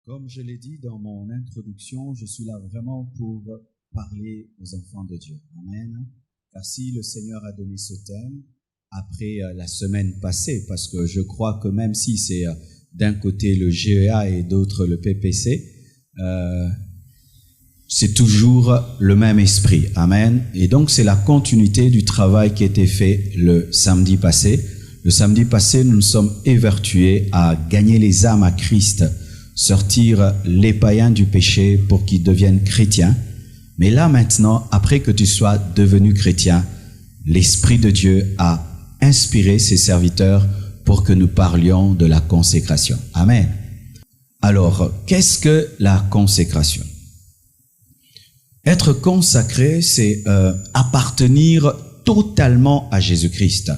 Comme je l'ai dit dans mon introduction, je suis là vraiment pour parler aux enfants de Dieu. Amen. Car si le Seigneur a donné ce thème, après la semaine passée, parce que je crois que même si c'est d'un côté le GEA et d'autre le PPC, c'est toujours le même esprit. Amen. Et donc c'est la continuité du travail qui a été fait le samedi passé. Le samedi passé, nous nous sommes évertués à gagner les âmes à Christ, sortir les païens du péché pour qu'ils deviennent chrétiens. Mais là maintenant, après que tu sois devenu chrétien, l'Esprit de Dieu a inspiré ses serviteurs pour que nous parlions de la consécration. Amen. Alors, qu'est-ce que la consécration? Être consacré, c'est appartenir totalement à Jésus-Christ.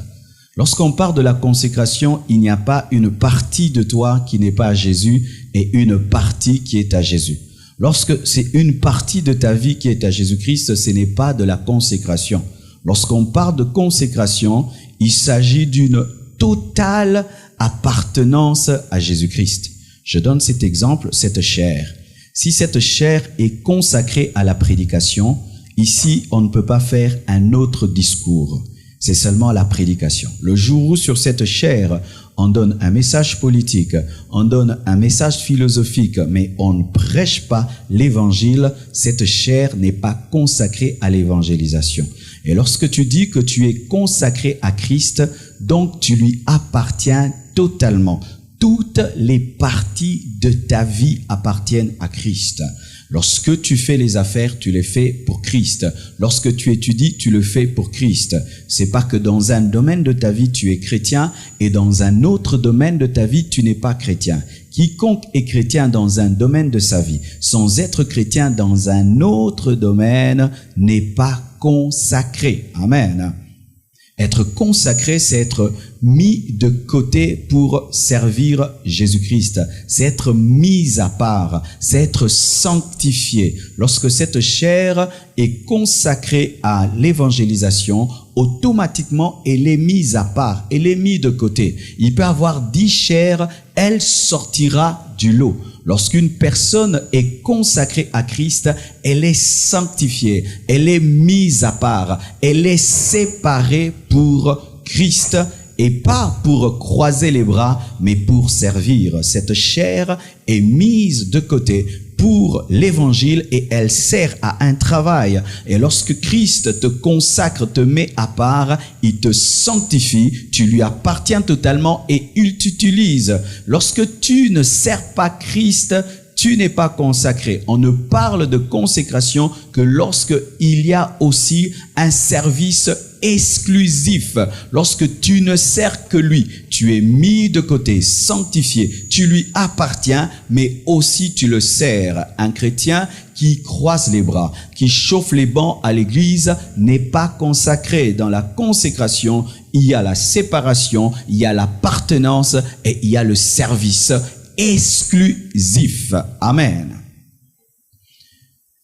Lorsqu'on parle de la consécration, il n'y a pas une partie de toi qui n'est pas à Jésus et une partie qui est à Jésus. Lorsque c'est une partie de ta vie qui est à Jésus-Christ, ce n'est pas de la consécration. Lorsqu'on parle de consécration, il s'agit d'une totale appartenance à Jésus-Christ. Je donne cet exemple, cette chair. Si cette chair est consacrée à la prédication, ici, on ne peut pas faire un autre discours. C'est seulement la prédication. Le jour où sur cette chair, on donne un message politique, on donne un message philosophique, mais on ne prêche pas l'évangile, cette chair n'est pas consacrée à l'évangélisation. Et lorsque tu dis que tu es consacré à Christ, donc tu lui appartiens totalement. Toutes les parties de ta vie appartiennent à Christ. Lorsque tu fais les affaires, tu les fais pour Christ. Lorsque tu étudies, tu le fais pour Christ. C'est pas que dans un domaine de ta vie, tu es chrétien et dans un autre domaine de ta vie, tu n'es pas chrétien. Quiconque est chrétien dans un domaine de sa vie, sans être chrétien dans un autre domaine, n'est pas consacré. Amen. Être consacré, c'est être mis de côté pour servir Jésus-Christ. C'est être mis à part. C'est être sanctifié. Lorsque cette chair est consacrée à l'évangélisation, automatiquement, elle est mise à part. Elle est mise de côté. Il peut avoir 10 chairs, elle sortira du lot. Lorsqu'une personne est consacrée à Christ, elle est sanctifiée, elle est mise à part, elle est séparée pour Christ et pas pour croiser les bras, mais pour servir. Cette chair est mise de côté pour l'évangile et elle sert à un travail. Et lorsque Christ te consacre, te met à part, il te sanctifie, tu lui appartiens totalement et il t'utilise. Lorsque tu ne sers pas Christ, tu n'es pas consacré. On ne parle de consécration que lorsque il y a aussi un service exclusif. Lorsque tu ne sers que lui, tu es mis de côté, sanctifié, tu lui appartiens, mais aussi tu le sers. Un chrétien qui croise les bras, qui chauffe les bancs à l'église n'est pas consacré. Dans la consécration, il y a la séparation, il y a l'appartenance et il y a le service exclusif. Amen.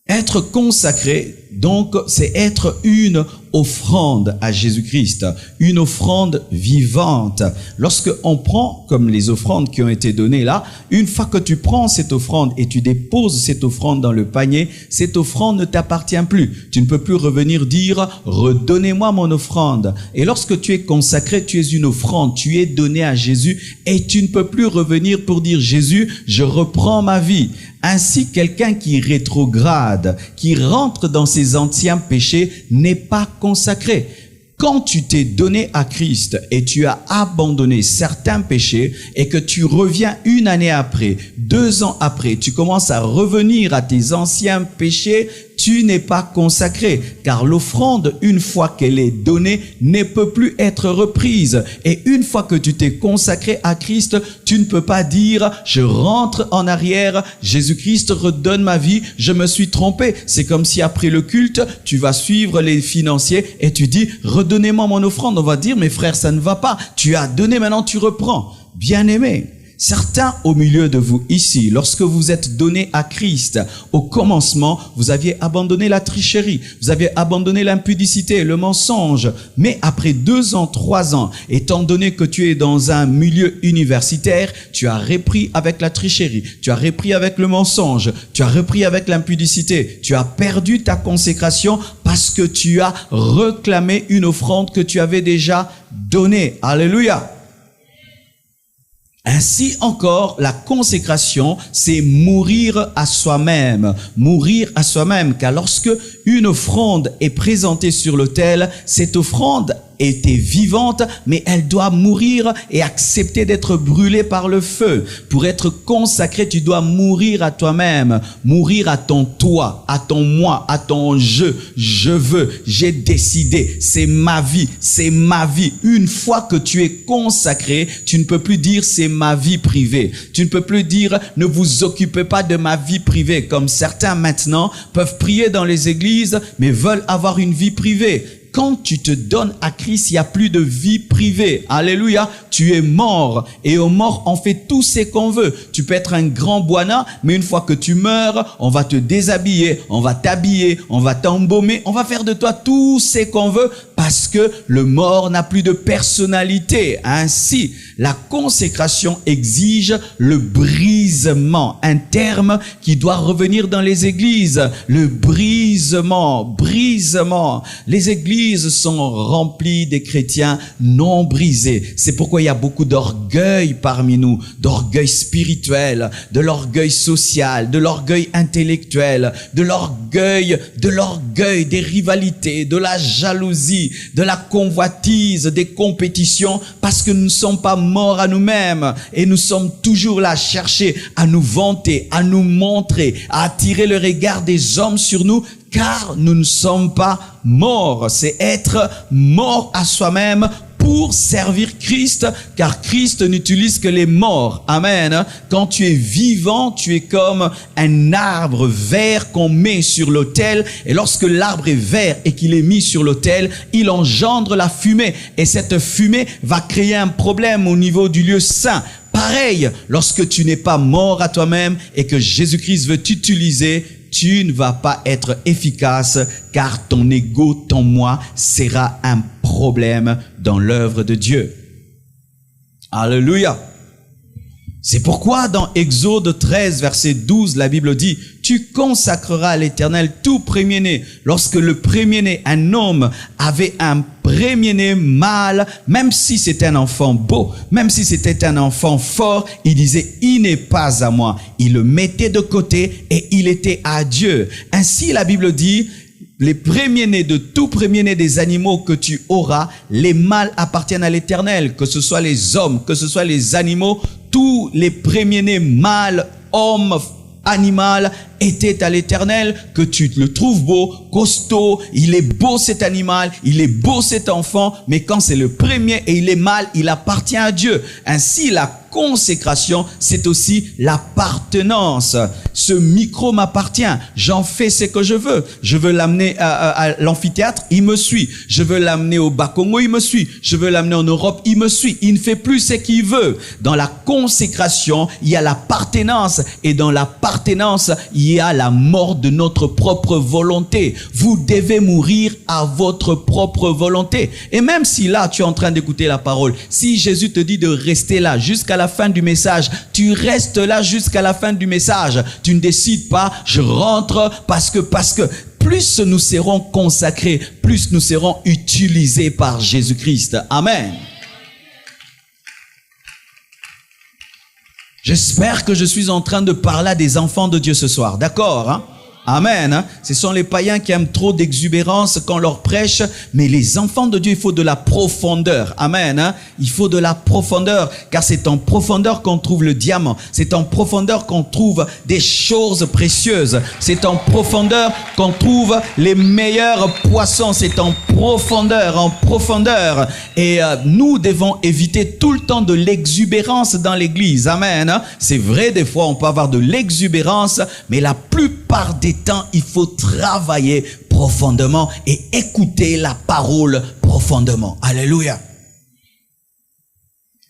Être consacré, donc, c'est être une offrande à Jésus-Christ, une offrande vivante. Lorsque on prend, comme les offrandes qui ont été données là, une fois que tu prends cette offrande et tu déposes cette offrande dans le panier, cette offrande ne t'appartient plus. Tu ne peux plus revenir dire « redonnez-moi mon offrande ». Et lorsque tu es consacré, tu es une offrande, tu es donné à Jésus et tu ne peux plus revenir pour dire « Jésus, je reprends ma vie ». Ainsi, quelqu'un qui rétrograde, qui rentre dans ses anciens péchés, n'est pas consacré. Quand tu t'es donné à Christ et tu as abandonné certains péchés et que tu reviens une année après, 2 ans après, tu commences à revenir à tes anciens péchés, tu n'es pas consacré, car l'offrande, une fois qu'elle est donnée, ne peut plus être reprise. Et une fois que tu t'es consacré à Christ, tu ne peux pas dire « je rentre en arrière, Jésus-Christ redonne ma vie, je me suis trompé ». C'est comme si après le culte, tu vas suivre les financiers et tu dis « redonnez-moi mon offrande ». On va dire « mais frère, ça ne va pas, tu as donné, maintenant tu reprends ». Bien-aimé, Certains au milieu de vous ici, lorsque vous êtes donné à Christ, au commencement, vous aviez abandonné la tricherie, vous aviez abandonné l'impudicité, le mensonge. Mais après 2 ans, 3 ans, étant donné que tu es dans un milieu universitaire, tu as repris avec la tricherie, tu as repris avec le mensonge, tu as repris avec l'impudicité, tu as perdu ta consécration parce que tu as réclamé une offrande que tu avais déjà donnée. Alléluia! Ainsi encore, la consécration, c'est mourir à soi-même. Mourir à soi-même, car lorsque une offrande est présentée sur l'autel, cette offrande était vivante, mais elle doit mourir et accepter d'être brûlée par le feu. Pour être consacré, tu dois mourir à toi-même, mourir à ton toi, à ton moi, à ton je veux, j'ai décidé, c'est ma vie, c'est ma vie. Une fois que tu es consacré, tu ne peux plus dire c'est ma vie privée. Tu ne peux plus dire ne vous occupez pas de ma vie privée, comme certains maintenant peuvent prier dans les églises, mais veulent avoir une vie privée. Quand tu te donnes à Christ, il n'y a plus de vie privée. Alléluia. Tu es mort. Et aux morts, on fait tout ce qu'on veut. Tu peux être un grand boina, mais une fois que tu meurs, on va te déshabiller, on va t'habiller, on va t'embaumer, on va faire de toi tout ce qu'on veut parce que le mort n'a plus de personnalité. Ainsi, la consécration exige le brisement. Un terme qui doit revenir dans les églises. Le brisement. Les églises sont remplies des chrétiens non brisés. C'est pourquoi il y a beaucoup d'orgueil parmi nous, d'orgueil spirituel, de l'orgueil social, de l'orgueil intellectuel, de l'orgueil, des rivalités, de la jalousie, de la convoitise, des compétitions, parce que nous ne sommes pas morts à nous-mêmes et nous sommes toujours là à chercher à nous vanter, à nous montrer, à attirer le regard des hommes sur nous, car nous ne sommes pas morts. C'est être mort à soi-même pour servir Christ, car Christ n'utilise que les morts. Amen. Quand tu es vivant, tu es comme un arbre vert qu'on met sur l'autel, et lorsque l'arbre est vert et qu'il est mis sur l'autel, il engendre la fumée, et cette fumée va créer un problème au niveau du lieu saint. Pareil, lorsque tu n'es pas mort à toi-même et que Jésus-Christ veut t'utiliser, tu ne vas pas être efficace, car ton ego, ton moi, sera un problème dans l'œuvre de Dieu. Alléluia. C'est pourquoi dans Exode 13, verset 12, la Bible dit « Tu consacreras à l'Éternel tout premier-né. » Lorsque le premier-né, un homme, avait un premier-né mâle, même si c'était un enfant beau, même si c'était un enfant fort, il disait « Il n'est pas à moi. » Il le mettait de côté et il était à Dieu. Ainsi, la Bible dit « Les premiers-nés de tout premier-né des animaux que tu auras, les mâles appartiennent à l'Éternel, que ce soit les hommes, que ce soit les animaux, tous les premiers-nés mâles, hommes, animal, étaient à l'Éternel, que tu le trouves beau, costaud, il est beau cet animal, il est beau cet enfant, mais quand c'est le premier et il est mâle, il appartient à Dieu. Ainsi, la consécration, c'est aussi l'appartenance. Ce micro m'appartient, j'en fais ce que je veux. Je veux l'amener à l'amphithéâtre, il me suit. Je veux l'amener au Bakongo, il me suit. Je veux l'amener en Europe, il me suit. Il ne fait plus ce qu'il veut. Dans la consécration, il y a l'appartenance, et dans l'appartenance, il y a la mort de notre propre volonté. Vous devez mourir à votre propre volonté. Et même si là, tu es en train d'écouter la parole, si Jésus te dit de rester là jusqu'à la fin du message, tu restes là jusqu'à la fin du message. Tu ne décides pas, je rentre parce que plus nous serons consacrés, plus nous serons utilisés par Jésus-Christ. Amen. J'espère que je suis en train de parler à des enfants de Dieu ce soir. D'accord, hein? Amen. Ce sont les païens qui aiment trop d'exubérance quand on leur prêche, mais les enfants de Dieu, il faut de la profondeur. Amen. Il faut de la profondeur, car c'est en profondeur qu'on trouve le diamant. C'est en profondeur qu'on trouve des choses précieuses. C'est en profondeur qu'on trouve les meilleurs poissons. C'est en profondeur. Et nous devons éviter tout le temps de l'exubérance dans l'église. Amen. C'est vrai, des fois on peut avoir de l'exubérance, mais la plupart des temps, il faut travailler profondément et écouter la parole profondément. Alléluia.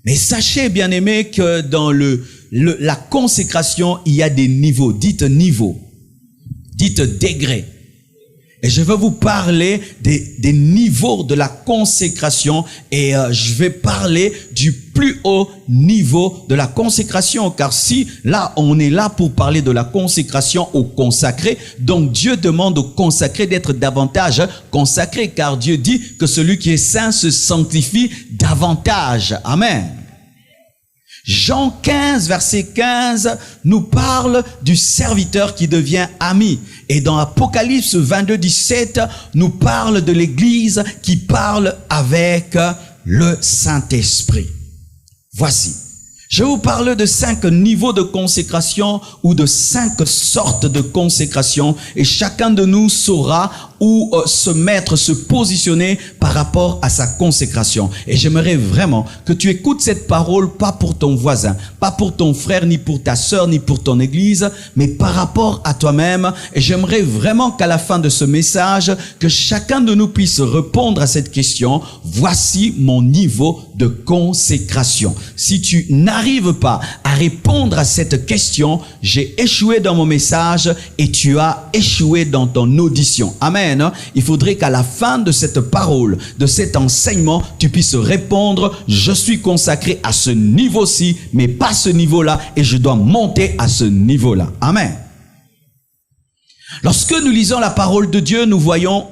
Mais sachez, bien-aimés, que dans la consécration, il y a des niveaux. Dites niveau. Dites degré. Et je veux vous parler des niveaux de la consécration et je vais parler du plus haut niveau de la consécration. Car si là, on est là pour parler de la consécration au consacré, donc Dieu demande au consacré d'être davantage consacré. Car Dieu dit que celui qui est saint se sanctifie davantage. Amen. Jean 15, verset 15, nous parle du serviteur qui devient ami. Et dans Apocalypse 22, 17, nous parle de l'Église qui parle avec le Saint-Esprit. Voici. Je vais vous parler de 5 niveaux de consécration ou de 5 sortes de consécration. Et chacun de nous saura où se mettre, se positionner par rapport à sa consécration. Et j'aimerais vraiment que tu écoutes cette parole, pas pour ton voisin, pas pour ton frère, ni pour ta sœur, ni pour ton église, mais par rapport à toi-même. Et j'aimerais vraiment qu'à la fin de ce message, que chacun de nous puisse répondre à cette question. Voici mon niveau de consécration. Si tu n'arrives pas à répondre à cette question, j'ai échoué dans mon message et tu as échoué dans ton audition. Amen. Il faudrait qu'à la fin de cette parole, de cet enseignement, tu puisses répondre, je suis consacré à ce niveau-ci, mais pas ce niveau-là, et je dois monter à ce niveau-là. Amen. Lorsque nous lisons la parole de Dieu, nous voyons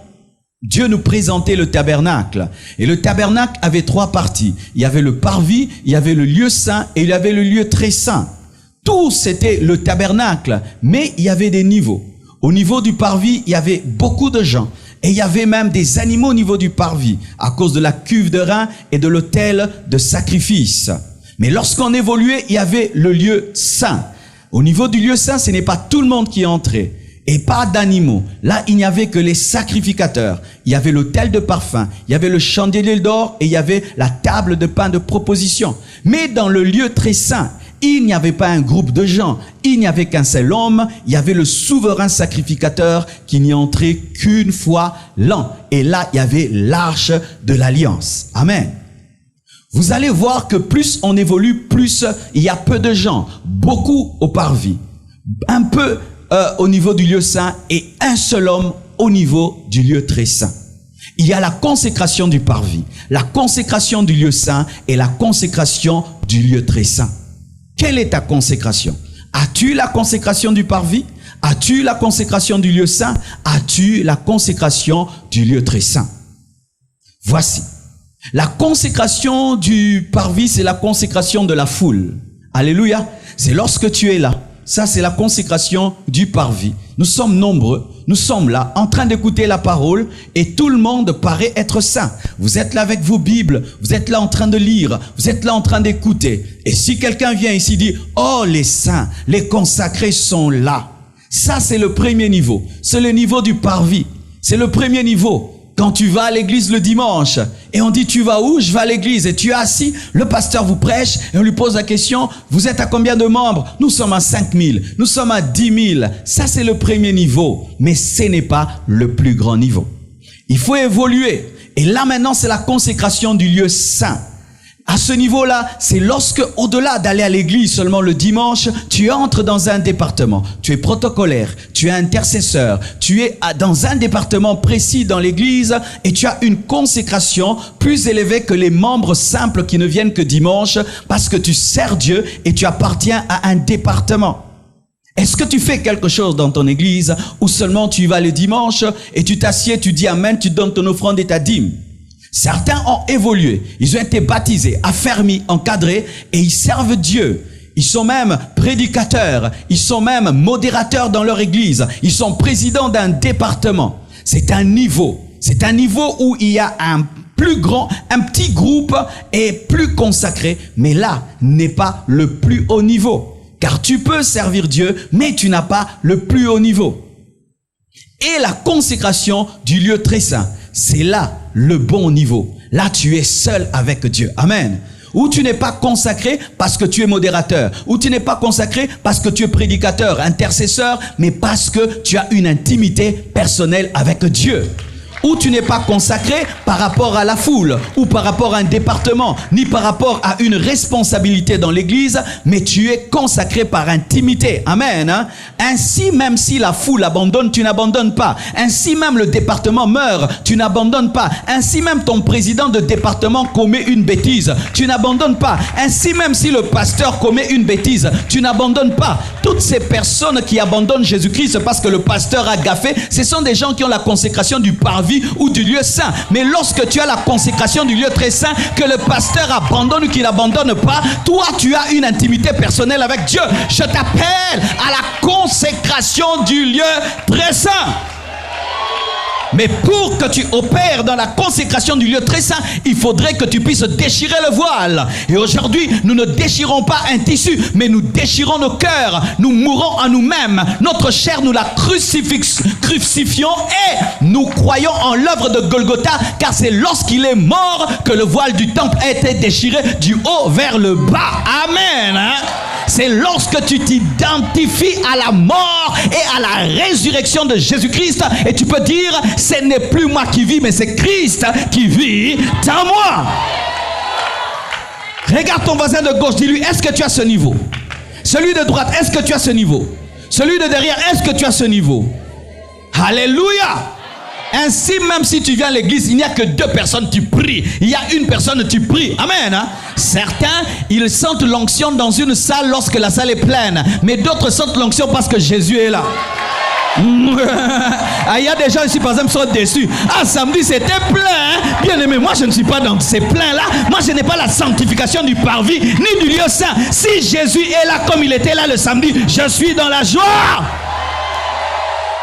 Dieu nous présenter le tabernacle. Et le tabernacle avait 3 parties. Il y avait le parvis, il y avait le lieu saint et il y avait le lieu très saint. Tout c'était le tabernacle, mais il y avait des niveaux. Au niveau du parvis, il y avait beaucoup de gens. Et il y avait même des animaux au niveau du parvis, à cause de la cuve de rein et de l'autel de sacrifice. Mais lorsqu'on évoluait, il y avait le lieu saint. Au niveau du lieu saint, ce n'est pas tout le monde qui entrait. Et pas d'animaux. Là, il n'y avait que les sacrificateurs. Il y avait l'autel de parfum. Il y avait le chandelier d'or et il y avait la table de pain de proposition. Mais dans le lieu très saint, il n'y avait pas un groupe de gens. Il n'y avait qu'un seul homme. Il y avait le souverain sacrificateur qui n'y entrait qu'une fois l'an. Et là, il y avait l'arche de l'alliance. Amen. Vous allez voir que plus on évolue, plus il y a peu de gens. Beaucoup au parvis. Un peu au niveau du lieu saint et un seul homme au niveau du lieu très saint. Il y a la consécration du parvis, la consécration du lieu saint et la consécration du lieu très saint. Quelle est ta consécration? As-tu la consécration du parvis? As-tu la consécration du lieu saint? As-tu la consécration du lieu très saint? Voici. La consécration du parvis, c'est la consécration de la foule. Alléluia. C'est lorsque tu es là. Ça, c'est la consécration du parvis. Nous sommes nombreux. Nous sommes là, en train d'écouter la parole, et tout le monde paraît être saint. Vous êtes là avec vos Bibles, vous êtes là en train de lire, vous êtes là en train d'écouter. Et si quelqu'un vient ici et dit, oh, les saints, les consacrés sont là. Ça, c'est le premier niveau. C'est le niveau du parvis. C'est le premier niveau. Quand tu vas à l'église le dimanche, et on dit, tu vas où? Je vais à l'église. Et tu es assis, le pasteur vous prêche, et on lui pose la question, vous êtes à combien de membres? Nous sommes à 5000, nous sommes à 10 000. Ça, c'est le premier niveau. Mais ce n'est pas le plus grand niveau. Il faut évoluer. Et là, maintenant, c'est la consécration du lieu saint. À ce niveau-là, c'est lorsque, au-delà d'aller à l'église seulement le dimanche, tu entres dans un département. Tu es protocolaire, tu es intercesseur, tu es dans un département précis dans l'église et tu as une consécration plus élevée que les membres simples qui ne viennent que dimanche parce que tu sers Dieu et tu appartiens à un département. Est-ce que tu fais quelque chose dans ton église ou seulement tu y vas le dimanche et tu t'assieds, tu dis amen, tu donnes ton offrande et ta dîme? Certains ont évolué, ils ont été baptisés, affermis, encadrés et ils servent Dieu. Ils sont même prédicateurs, ils sont même modérateurs dans leur église, ils sont présidents d'un département. C'est un niveau où il y a un petit groupe et plus consacré, mais là n'est pas le plus haut niveau. Car tu peux servir Dieu, mais tu n'as pas le plus haut niveau. Et la consécration du lieu très saint, c'est là le bon niveau. Là, tu es seul avec Dieu. Amen. Ou tu n'es pas consacré parce que tu es modérateur. Ou tu n'es pas consacré parce que tu es prédicateur, intercesseur, mais parce que tu as une intimité personnelle avec Dieu. où tu n'es pas consacré par rapport à la foule, ou par rapport à un département, ni par rapport à une responsabilité dans l'église, mais tu es consacré par intimité. Amen. Hein? Ainsi, même si la foule abandonne, tu n'abandonnes pas. Ainsi même le département meurt, tu n'abandonnes pas. Ainsi même ton président de département commet une bêtise, tu n'abandonnes pas. Ainsi même si le pasteur commet une bêtise, tu n'abandonnes pas. Toutes ces personnes qui abandonnent Jésus-Christ parce que le pasteur a gaffé, ce sont des gens qui ont la consécration du parvis ou du lieu saint. Mais lorsque tu as la consécration du lieu très saint, que le pasteur abandonne ou qu'il n'abandonne pas, toi tu as une intimité personnelle avec Dieu. Je t'appelle à la consécration du lieu très saint. Mais pour que tu opères dans la consécration du lieu très saint, il faudrait que tu puisses déchirer le voile. Et aujourd'hui, nous ne déchirons pas un tissu, mais nous déchirons nos cœurs. Nous mourons en nous-mêmes. Notre chair, nous la crucifions et nous croyons en l'œuvre de Golgotha, car c'est lorsqu'il est mort que le voile du temple a été déchiré du haut vers le bas. Amen. Hein? C'est lorsque tu t'identifies à la mort et à la résurrection de Jésus-Christ et tu peux dire, ce n'est plus moi qui vis, mais c'est Christ qui vit en moi. Regarde ton voisin de gauche, dis-lui, est-ce que tu as ce niveau? Celui de droite, est-ce que tu as ce niveau? Celui de derrière, est-ce que tu as ce niveau? Alléluia! Ainsi, même si tu viens à l'église, il n'y a que 2 personnes qui prient. Il y a une personne qui prie. Amen. Hein? Certains, ils sentent l'onction dans une salle lorsque la salle est pleine. Mais d'autres sentent l'onction parce que Jésus est là. Il y a des gens ici, par exemple, qui sont déçus. Ah, samedi, c'était plein. Bien aimé, moi, je ne suis pas dans ces pleins-là. Moi, je n'ai pas la sanctification du parvis, ni du lieu saint. Si Jésus est là comme il était là le samedi, je suis dans la joie.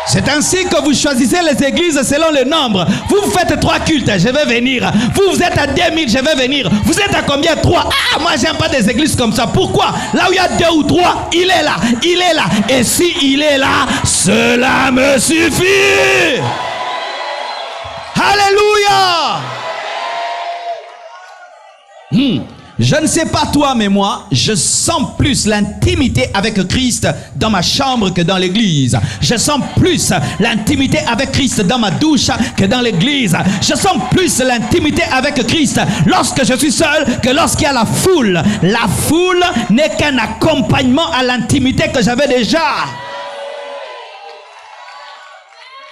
C'est ainsi que vous choisissez les églises selon le nombre. Vous faites 3 cultes, je vais venir. Vous êtes à 2000, je vais venir. Vous êtes à combien? 3. Ah, moi j'aime pas des églises comme ça. Pourquoi? Là où il y a 2 ou 3, il est là. Il est là. Et si il est là, cela me suffit. Alléluia. Je ne sais pas toi, mais moi, je sens plus l'intimité avec Christ dans ma chambre que dans l'église. Je sens plus l'intimité avec Christ dans ma douche que dans l'église. Je sens plus l'intimité avec Christ lorsque je suis seul que lorsqu'il y a la foule. La foule n'est qu'un accompagnement à l'intimité que j'avais déjà.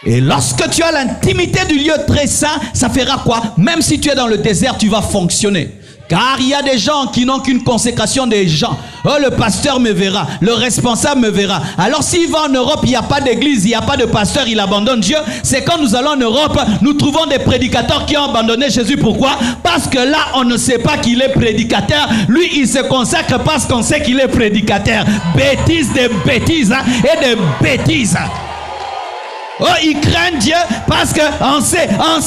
Et lorsque tu as l'intimité du lieu très saint, ça fera quoi? Même si tu es dans le désert, tu vas fonctionner. Car il y a des gens qui n'ont qu'une consécration des gens. Oh, le pasteur me verra, le responsable me verra. Alors s'il va en Europe, il n'y a pas d'église, il n'y a pas de pasteur, il abandonne Dieu. C'est quand nous allons en Europe, nous trouvons des prédicateurs qui ont abandonné Jésus. Pourquoi? Parce que là, on ne sait pas qu'il est prédicateur. Lui, il se consacre parce qu'on sait qu'il est prédicateur. Bêtises de bêtises hein, et de bêtises. Oh, ils craignent Dieu parce qu'on sait, hein?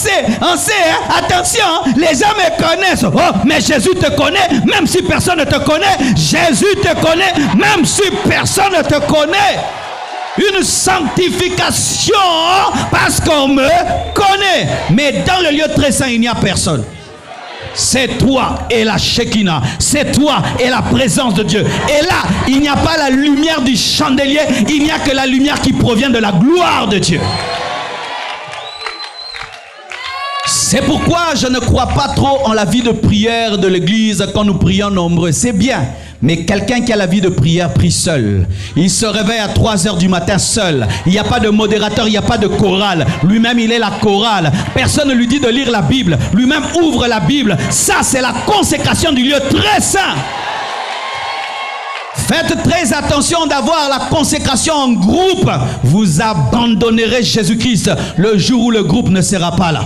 Attention, les gens me connaissent. Oh, mais Jésus te connaît, même si personne ne te connaît. Jésus te connaît, même si personne ne te connaît. Une sanctification parce qu'on me connaît. Mais dans le lieu très saint, il n'y a personne. C'est toi et la Shekinah. C'est toi et la présence de Dieu. Et là, il n'y a pas la lumière du chandelier. Il n'y a que la lumière qui provient de la gloire de Dieu. C'est pourquoi je ne crois pas trop en la vie de prière de l'église quand nous prions nombreux. C'est bien. Mais quelqu'un qui a la vie de prière prie seul. Il se réveille à 3 heures du matin seul. Il n'y a pas de modérateur, il n'y a pas de chorale. Lui-même, il est la chorale. Personne ne lui dit de lire la Bible. Lui-même ouvre la Bible. Ça, c'est la consécration du lieu très saint. Faites très attention d'avoir la consécration en groupe. Vous abandonnerez Jésus-Christ le jour où le groupe ne sera pas là.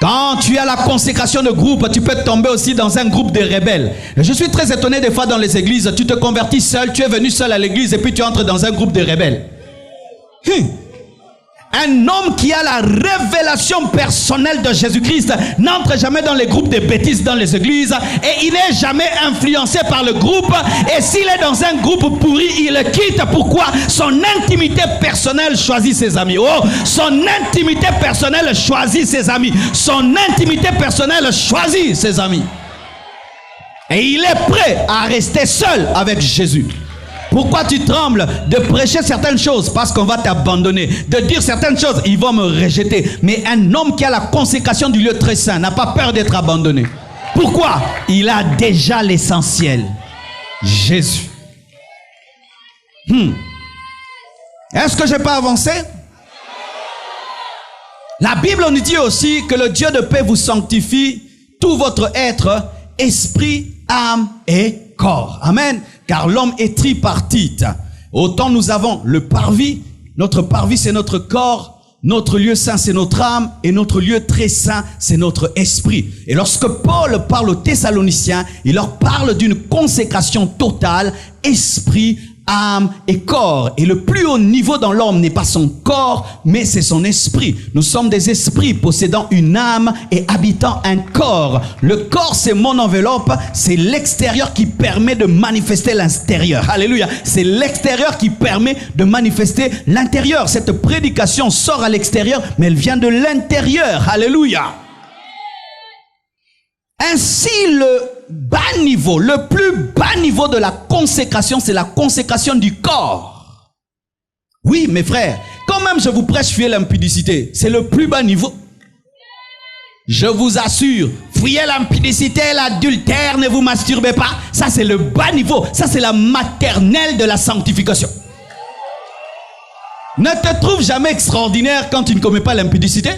Quand tu as la consécration de groupe, tu peux tomber aussi dans un groupe de rebelles. Je suis très étonné des fois dans les églises, tu te convertis seul, tu es venu seul à l'église et puis tu entres dans un groupe de rebelles. Un homme qui a la révélation personnelle de Jésus-Christ n'entre jamais dans les groupes de bêtises dans les églises et il n'est jamais influencé par le groupe. Et s'il est dans un groupe pourri, il le quitte. Pourquoi? Son intimité personnelle choisit ses amis. Oh, son intimité personnelle choisit ses amis. Son intimité personnelle choisit ses amis. Et il est prêt à rester seul avec Jésus. Pourquoi tu trembles de prêcher certaines choses? Parce qu'on va t'abandonner. De dire certaines choses, ils vont me rejeter. Mais un homme qui a la consécration du lieu très saint n'a pas peur d'être abandonné. Pourquoi? Il a déjà l'essentiel. Jésus. Est-ce que je peux avancer? La Bible nous dit aussi que le Dieu de paix vous sanctifie tout votre être, esprit, âme et corps. Amen. Car l'homme est tripartite. Autant nous avons le parvis. Notre parvis, c'est notre corps. Notre lieu saint, c'est notre âme. Et notre lieu très saint, c'est notre esprit. Et lorsque Paul parle aux Thessaloniciens, il leur parle d'une consécration totale, esprit, âme et corps. Et le plus haut niveau dans l'homme n'est pas son corps, mais c'est son esprit. Nous sommes des esprits possédant une âme et habitant un corps. Le corps, c'est mon enveloppe, c'est l'extérieur qui permet de manifester l'intérieur. Alléluia. C'est l'extérieur qui permet de manifester l'intérieur. Cette prédication sort à l'extérieur, mais elle vient de l'intérieur. Alléluia. Ainsi, le bas niveau, le plus bas niveau de la consécration, c'est la consécration du corps. Oui, mes frères, quand même je vous prêche fuyez l'impudicité, c'est le plus bas niveau. Je vous assure, fuyez l'impudicité, l'adultère, ne vous masturbez pas. Ça, c'est le bas niveau. Ça, c'est la maternelle de la sanctification. Ne te trouve jamais extraordinaire quand tu ne commets pas l'impudicité.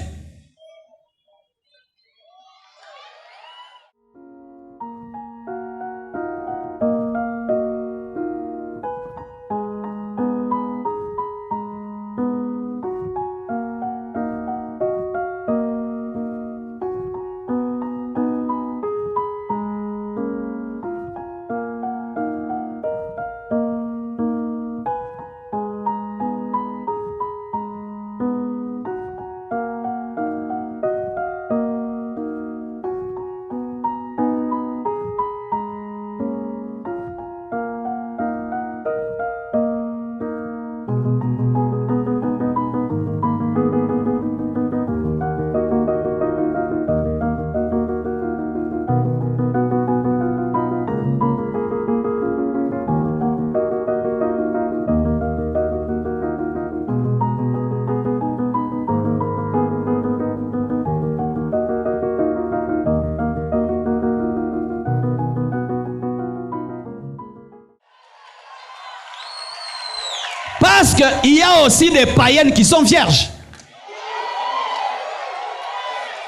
Parce qu'il y a aussi des païennes qui sont vierges.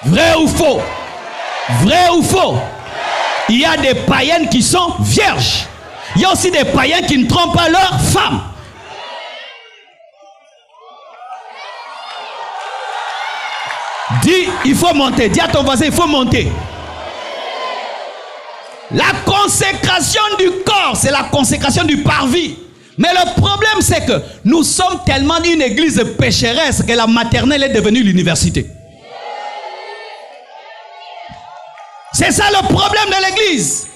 Vrai ou faux? Vrai ou faux? Il y a des païennes qui sont vierges. Il y a aussi des païens qui ne trompent pas leur femme. Dis, il faut monter. Dis à ton voisin, il faut monter. La consécration du corps, c'est la consécration du parvis. Mais le problème, c'est que nous sommes tellement une église pécheresse que la maternelle est devenue l'université. C'est ça le problème de l'église.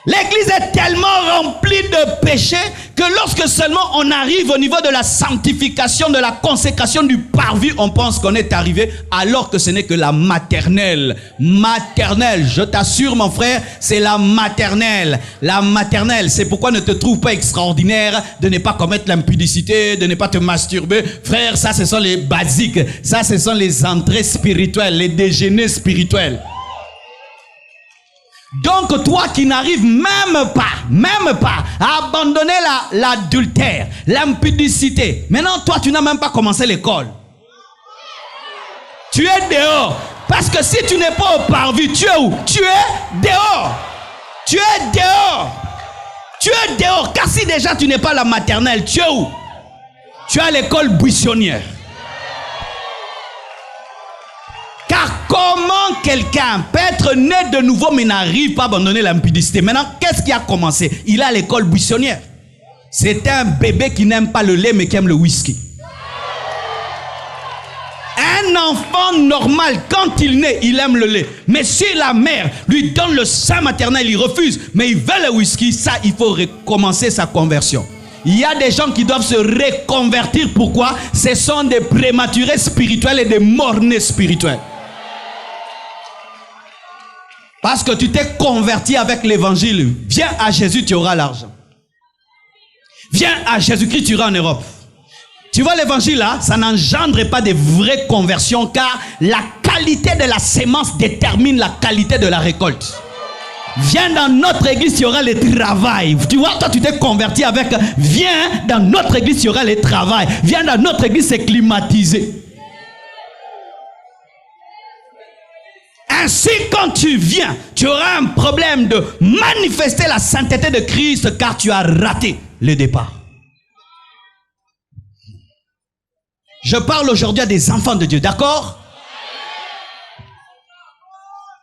L'église est tellement remplie de péchés que lorsque seulement on arrive au niveau de la sanctification, de la consécration du parvis, on pense qu'on est arrivé alors que ce n'est que la maternelle. Maternelle, je t'assure mon frère, c'est la maternelle. La maternelle, c'est pourquoi ne te trouve pas extraordinaire de ne pas commettre l'impudicité, de ne pas te masturber. Frère, ça ce sont les basiques, ça ce sont les entrées spirituelles, les déjeuners spirituels. Donc toi qui n'arrives même pas à abandonner l'adultère, l'impudicité. Maintenant toi tu n'as même pas commencé l'école. Tu es dehors. Parce que si tu n'es pas au parvis, tu es où? Tu es dehors. Tu es dehors. Tu es dehors. Car si déjà tu n'es pas à la maternelle, tu es où? Tu es à l'école buissonnière. Car comment quelqu'un peut être né de nouveau mais n'arrive pas à abandonner l'impudicité? Maintenant, qu'est-ce qui a commencé? Il est à l'école buissonnière. C'est un bébé qui n'aime pas le lait mais qui aime le whisky. Un enfant normal, quand il naît, il aime le lait. Mais si la mère lui donne le sein maternel, il refuse, mais il veut le whisky, ça, il faut recommencer sa conversion. Il y a des gens qui doivent se reconvertir. Pourquoi? Ce sont des prématurés spirituels et des morts-nés spirituels. Parce que tu t'es converti avec l'évangile. Viens à Jésus, tu auras l'argent. Viens à Jésus-Christ, tu iras en Europe. Tu vois l'évangile là, ça n'engendre pas de vraies conversions car la qualité de la sémence détermine la qualité de la récolte. Viens dans notre église, il y aura le travail. Tu vois, toi tu t'es converti avec, viens dans notre église, il y aura le travail. Viens dans notre église, c'est climatisé. Ainsi, quand tu viens, tu auras un problème de manifester la sainteté de Christ car tu as raté le départ. Je parle aujourd'hui à des enfants de Dieu, d'accord?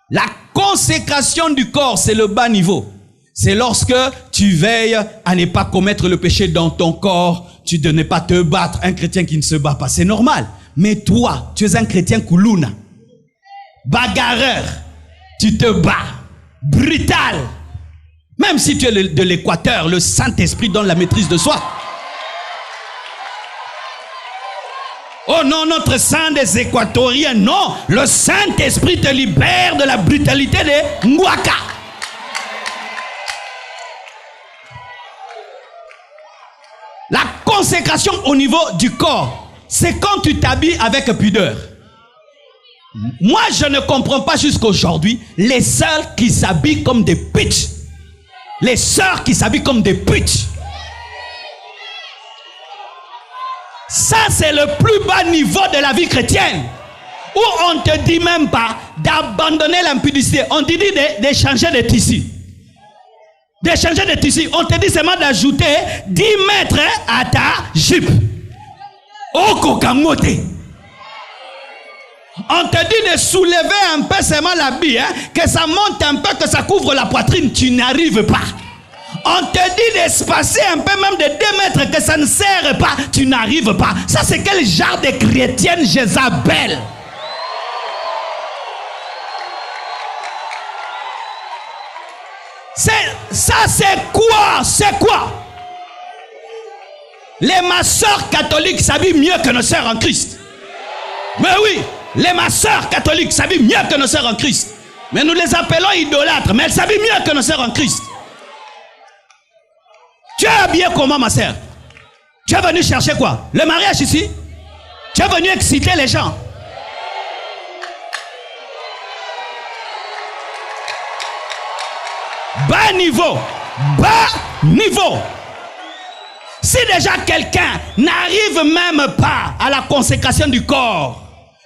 La consécration du corps, c'est le bas niveau. C'est lorsque tu veilles à ne pas commettre le péché dans ton corps, tu ne pas te battre. Un chrétien qui ne se bat pas, c'est normal. Mais toi, tu es un chrétien koulouna, bagarreur, tu te bats, brutal. Même si tu es de l'Équateur, le Saint-Esprit donne la maîtrise de soi. Oh non, notre sang des Équatoriens, non. Le Saint-Esprit te libère de la brutalité des Ngwaka. La consécration au niveau du corps, c'est quand tu t'habilles avec pudeur. Moi, je ne comprends pas jusqu'à aujourd'hui les sœurs qui s'habillent comme des putes. Les sœurs qui s'habillent comme des putes. Ça, c'est le plus bas niveau de la vie chrétienne. Où on ne te dit même pas d'abandonner l'impudicité. On te dit d'échanger de tissus. D'échanger de tissus. On te dit seulement d'ajouter 10 mètres à ta jupe. Au kokamote. On te dit de soulever un peu seulement l'habit. Que ça monte un peu, que ça couvre la poitrine. Tu n'arrives pas. On te dit d'espacer un peu, même de 2 mètres, que ça ne sert pas. Tu n'arrives pas. Ça, c'est quel genre de chrétienne Jézabel? Ça, c'est quoi? C'est quoi? Les masseurs catholiques s'habillent mieux que nos sœurs en Christ. Mais oui, les masseurs catholiques s'habillent mieux que nos sœurs en Christ. Mais nous les appelons idolâtres, mais elles s'habillent mieux que nos sœurs en Christ. Tu es habillé comment, ma sœur? Tu es venu chercher quoi? Le mariage ici? Tu es venu exciter les gens? Bas niveau. Bas niveau. Si déjà quelqu'un n'arrive même pas à la consécration du corps,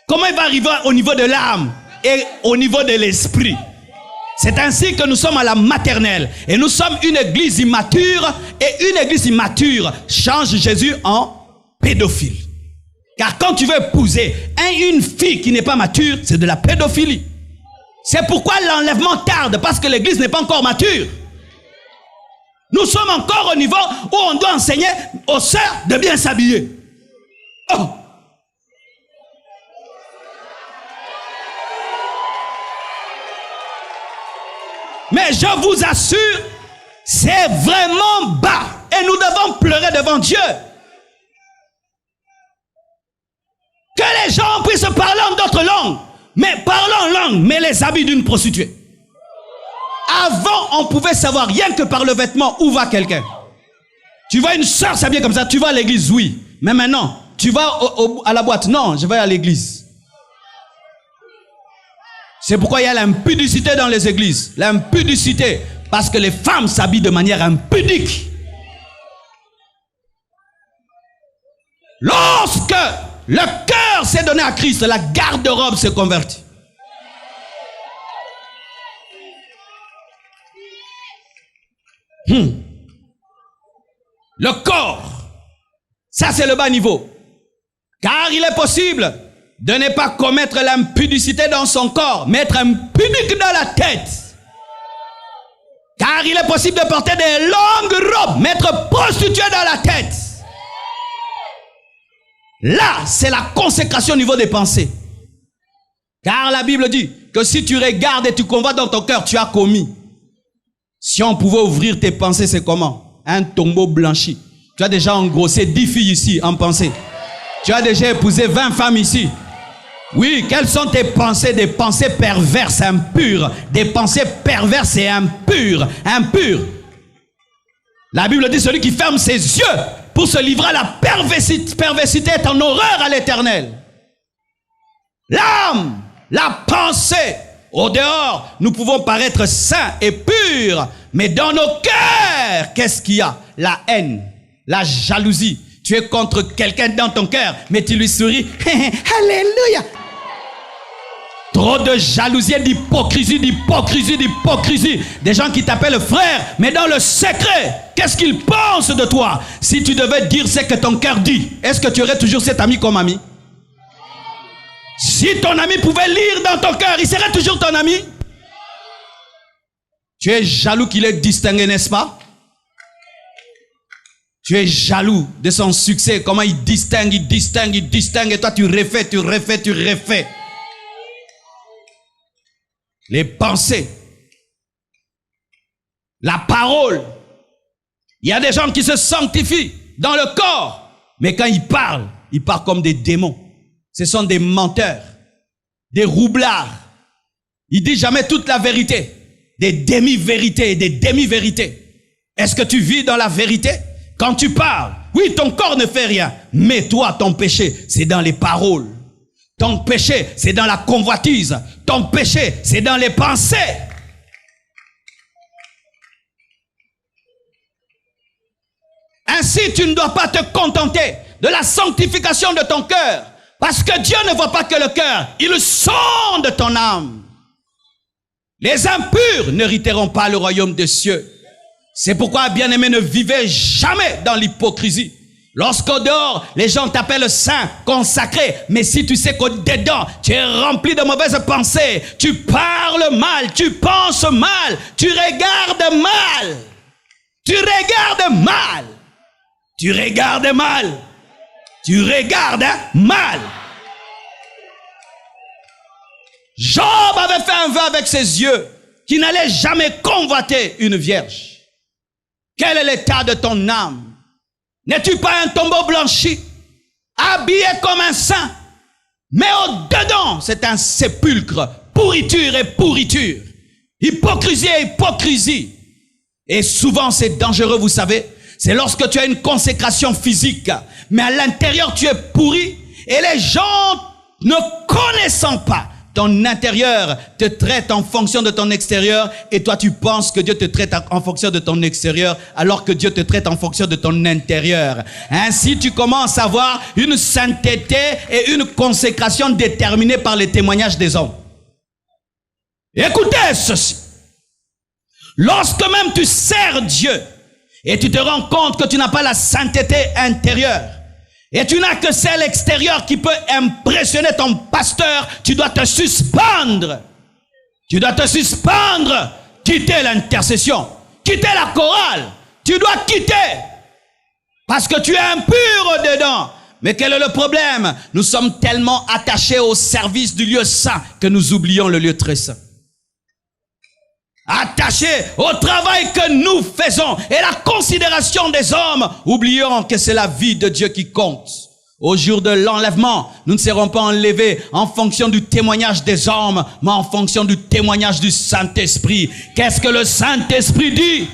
comment il va arriver au niveau de l'âme et au niveau de l'esprit? C'est ainsi que nous sommes à la maternelle. Et nous sommes une église immature. Et une église immature change Jésus en pédophile. Car quand tu veux épouser une fille qui n'est pas mature, c'est de la pédophilie. C'est pourquoi l'enlèvement tarde, parce que l'église n'est pas encore mature. Nous sommes encore au niveau où on doit enseigner aux sœurs de bien s'habiller. Oh! Mais je vous assure, c'est vraiment bas. Et nous devons pleurer devant Dieu. Que les gens puissent parler en d'autres langues. Mais parlons en langue, mais les habits d'une prostituée. Avant, on pouvait savoir rien que par le vêtement où va quelqu'un. Tu vois une soeur s'habiller comme ça, tu vas à l'église, oui. Mais maintenant, tu vas à la boîte. Non, je vais à l'église. C'est pourquoi il y a l'impudicité dans les églises. L'impudicité. Parce que les femmes s'habillent de manière impudique. Lorsque le cœur s'est donné à Christ, la garde-robe s'est convertie. Le corps. Ça, c'est le bas niveau. Car il est possible de ne pas commettre l'impudicité dans son corps, mais être impudique dans la tête. Car il est possible de porter des longues robes, mais être prostitué dans la tête. Là, c'est la consécration au niveau des pensées. Car la Bible dit que si tu regardes et tu convoites dans ton cœur, tu as commis. Si on pouvait ouvrir tes pensées, c'est comment? Un tombeau blanchi. Tu as déjà engrossé 10 filles ici en pensée. Tu as déjà épousé 20 femmes ici. Oui, quelles sont tes pensées? Des pensées perverses, impures. Des pensées perverses et impures. Impures. La Bible dit, celui qui ferme ses yeux pour se livrer à la perversité est en horreur à l'Éternel. L'âme, la pensée, au dehors, nous pouvons paraître saints et purs, mais dans nos cœurs, qu'est-ce qu'il y a? La haine, la jalousie. Tu es contre quelqu'un dans ton cœur, mais tu lui souris. Alléluia! Trop de jalousie, d'hypocrisie, d'hypocrisie. Des gens qui t'appellent frère, mais dans le secret, qu'est-ce qu'ils pensent de toi? Si tu devais dire ce que ton cœur dit, est-ce que tu aurais toujours cet ami comme ami? Si ton ami pouvait lire dans ton cœur, il serait toujours ton ami? Tu es jaloux qu'il est distingué, n'est-ce pas? Tu es jaloux de son succès, comment il distingue, et toi tu refais. Les pensées, la parole. Il y a des gens qui se sanctifient dans le corps, mais quand ils parlent comme des démons. Ce sont des menteurs, des roublards. Ils disent jamais toute la vérité. Des demi-vérités et des demi-vérités. Est-ce que tu vis dans la vérité? Quand tu parles, oui, ton corps ne fait rien. Mais toi, ton péché, c'est dans les paroles. Ton péché, c'est dans la convoitise. Ton péché, c'est dans les pensées. Ainsi, tu ne dois pas te contenter de la sanctification de ton cœur. Parce que Dieu ne voit pas que le cœur, il sonde ton âme. Les impurs n'hériteront pas le royaume des cieux. C'est pourquoi, bien-aimé, ne vivez jamais dans l'hypocrisie. Lorsqu'au dehors, les gens t'appellent saint, consacré, mais si tu sais qu'au dedans, tu es rempli de mauvaises pensées, tu parles mal, tu penses mal, tu regardes mal. Tu regardes mal. Tu regardes mal. Tu regardes mal. Job avait fait un vœu avec ses yeux qu'il n'allait jamais convoiter une vierge. Quel est l'état de ton âme? N'es-tu pas un tombeau blanchi, habillé comme un saint, mais au-dedans, c'est un sépulcre, pourriture et pourriture, hypocrisie et hypocrisie. Et souvent, c'est dangereux, vous savez. C'est lorsque tu as une consécration physique, mais à l'intérieur, tu es pourri, et les gens ne connaissant pas ton intérieur te traite en fonction de ton extérieur, et toi tu penses que Dieu te traite en fonction de ton extérieur, alors que Dieu te traite en fonction de ton intérieur. Ainsi tu commences à avoir une sainteté et une consécration déterminée par les témoignages des hommes. Écoutez ceci. Lorsque même tu sers Dieu, et tu te rends compte que tu n'as pas la sainteté intérieure, et tu n'as que celle extérieure qui peut impressionner ton pasteur, tu dois te suspendre. Tu dois te suspendre, quitter l'intercession, quitter la chorale. Tu dois quitter. Parce que tu es impur dedans. Mais quel est le problème? Nous sommes tellement attachés au service du lieu saint que nous oublions le lieu très saint. Attachés au travail que nous faisons et la considération des hommes, oublions que c'est la vie de Dieu qui compte. Au jour de l'enlèvement, nous ne serons pas enlevés en fonction du témoignage des hommes, mais en fonction du témoignage du Saint-Esprit. Qu'est-ce que le Saint-Esprit dit?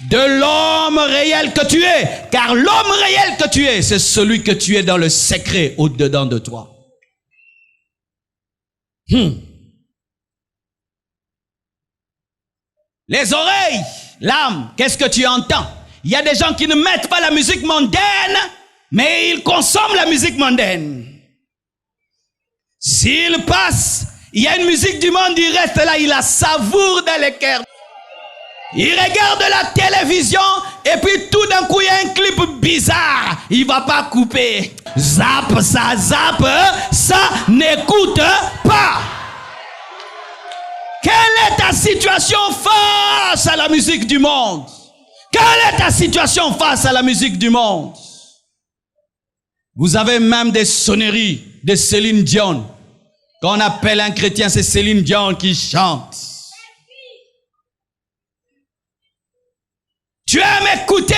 De l'homme réel que tu es. Car l'homme réel que tu es, c'est celui que tu es dans le secret au-dedans de toi. Les oreilles, l'âme, qu'est-ce que tu entends? Il y a des gens qui ne mettent pas la musique mondaine, mais ils consomment la musique mondaine. S'ils passent, il y a une musique du monde, il reste là, il la savoure dans les cœurs. Il regarde la télévision, et puis tout d'un coup, il y a un clip bizarre. Il va pas couper. Zap, ça n'écoute pas. Quelle est ta situation face à la musique du monde? Quelle est ta situation face à la musique du monde? Vous avez même des sonneries de Céline Dion. Quand on appelle un chrétien, c'est Céline Dion qui chante. Tu aimes écouter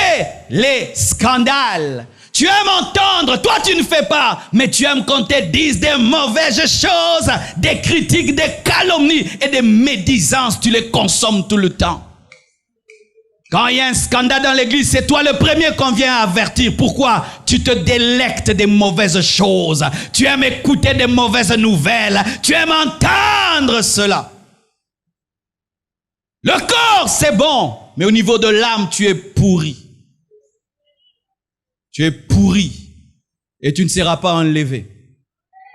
les scandales. Tu aimes entendre, toi tu ne fais pas, mais tu aimes qu'on te dise des mauvaises choses, des critiques, des calomnies et des médisances. Tu les consommes tout le temps. Quand il y a un scandale dans l'église, c'est toi le premier qu'on vient avertir. Pourquoi? Tu te délectes des mauvaises choses. Tu aimes écouter des mauvaises nouvelles. Tu aimes entendre cela. Le corps, c'est bon. Mais au niveau de l'âme, tu es pourri. Tu es pourri. Et tu ne seras pas enlevé.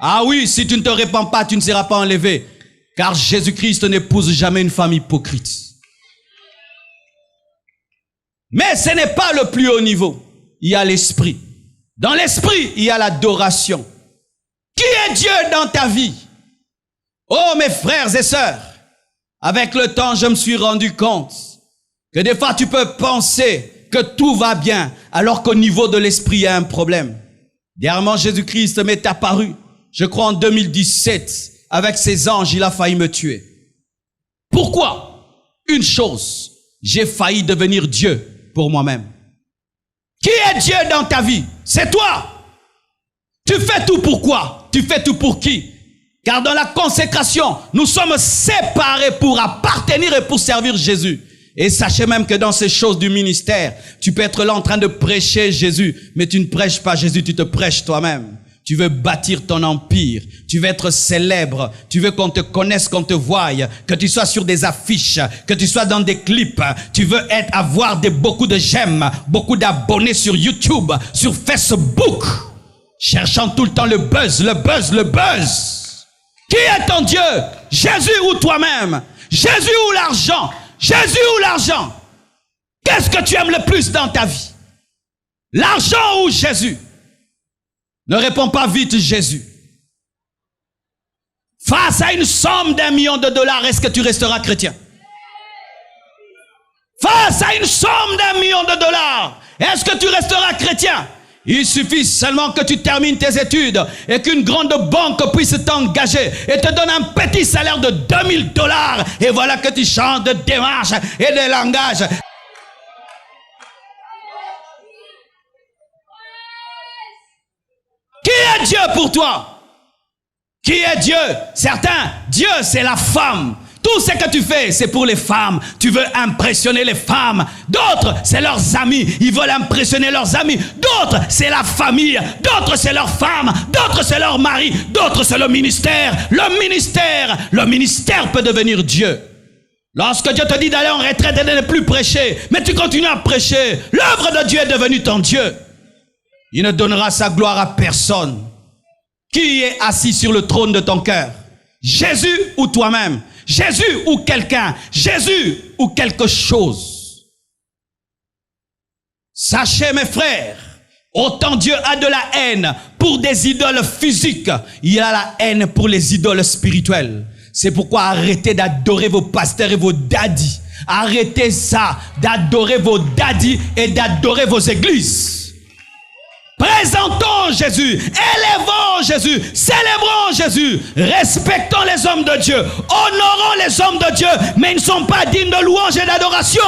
Ah oui, si tu ne te répands pas, tu ne seras pas enlevé. Car Jésus-Christ n'épouse jamais une femme hypocrite. Mais ce n'est pas le plus haut niveau. Il y a l'esprit. Dans l'esprit, il y a l'adoration. Qui est Dieu dans ta vie? Oh mes frères et sœurs, avec le temps, je me suis rendu compte que des fois tu peux penser que tout va bien, alors qu'au niveau de l'esprit, il y a un problème. Dernièrement, Jésus-Christ m'est apparu, je crois en 2017, avec ses anges, il a failli me tuer. Pourquoi? Une chose, j'ai failli devenir Dieu pour moi-même. Qui est Dieu dans ta vie? C'est toi. Tu fais tout pour quoi? Tu fais tout pour qui? Car dans la consécration, nous sommes séparés pour appartenir et pour servir Jésus. Et sachez même que dans ces choses du ministère, tu peux être là en train de prêcher Jésus, mais tu ne prêches pas Jésus, tu te prêches toi-même. Tu veux bâtir ton empire, tu veux être célèbre, tu veux qu'on te connaisse, qu'on te voie, que tu sois sur des affiches, que tu sois dans des clips, tu veux avoir beaucoup de j'aime, beaucoup d'abonnés sur YouTube, sur Facebook, cherchant tout le temps le buzz, le buzz, le buzz. Qui est ton Dieu? Jésus ou toi-même? Jésus ou l'argent? Jésus ou l'argent? Qu'est-ce que tu aimes le plus dans ta vie? L'argent ou Jésus? Ne réponds pas vite Jésus. Face à une somme d'1 million de dollars, est-ce que tu resteras chrétien? Face à une somme d'1 million de dollars, est-ce que tu resteras chrétien? Il suffit seulement que tu termines tes études et qu'une grande banque puisse t'engager et te donne un petit salaire de 2000 dollars et voilà que tu changes de démarche et de langage. Qui est Dieu pour toi? Qui est Dieu? Certains, Dieu c'est la femme. Tout ce que tu fais, c'est pour les femmes. Tu veux impressionner les femmes. D'autres, c'est leurs amis. Ils veulent impressionner leurs amis. D'autres, c'est la famille. D'autres, c'est leurs femmes. D'autres, c'est leur mari. D'autres, c'est le ministère. Le ministère peut devenir Dieu. Lorsque Dieu te dit d'aller en retraite et de ne plus prêcher, mais tu continues à prêcher, l'œuvre de Dieu est devenue ton Dieu. Il ne donnera sa gloire à personne. Qui est assis sur le trône de ton cœur? Jésus ou toi-même? Jésus ou quelqu'un? Jésus ou quelque chose? Sachez mes frères, autant Dieu a de la haine pour des idoles physiques, il a la haine pour les idoles spirituelles. C'est pourquoi arrêtez d'adorer vos pasteurs et vos daddies. Arrêtez ça, d'adorer vos daddies et d'adorer vos églises. Présentons Jésus, élevons Jésus, célébrons Jésus, respectons les hommes de Dieu, honorons les hommes de Dieu, mais ils ne sont pas dignes de louange et d'adoration.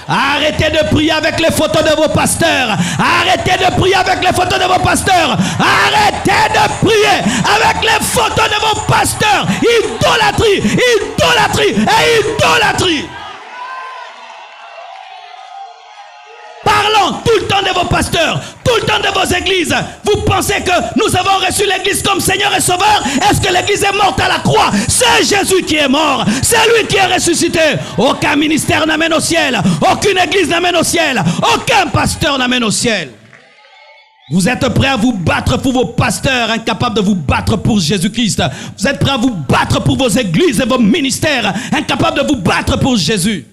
Arrêtez de prier avec les photos de vos pasteurs. Arrêtez de prier avec les photos de vos pasteurs. Arrêtez de prier avec les photos de vos pasteurs. Idolâtrie, idolâtrie et idolâtrie. Parlons tout le temps de vos pasteurs, tout le temps de vos églises. Vous pensez que nous avons reçu l'église comme Seigneur et Sauveur? Est-ce que l'église est morte à la croix? C'est Jésus qui est mort, c'est lui qui est ressuscité. Aucun ministère n'amène au ciel, aucune église n'amène au ciel, aucun pasteur n'amène au ciel. Vous êtes prêts à vous battre pour vos pasteurs, incapables de vous battre pour Jésus-Christ. Vous êtes prêts à vous battre pour vos églises et vos ministères, incapables de vous battre pour Jésus.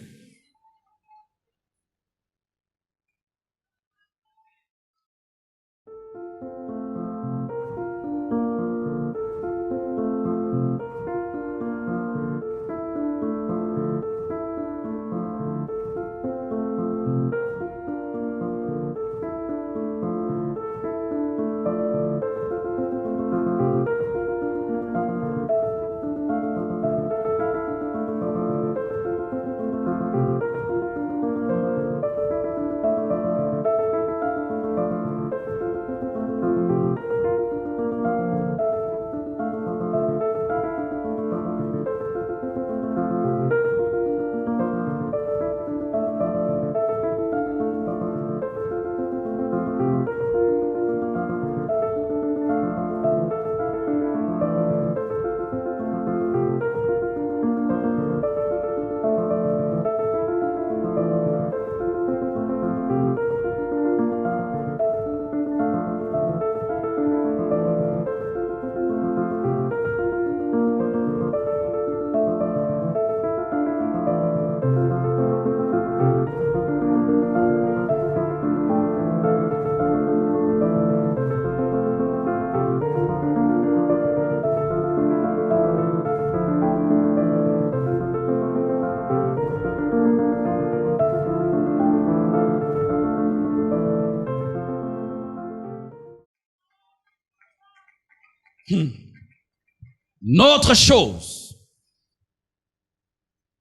Une autre chose.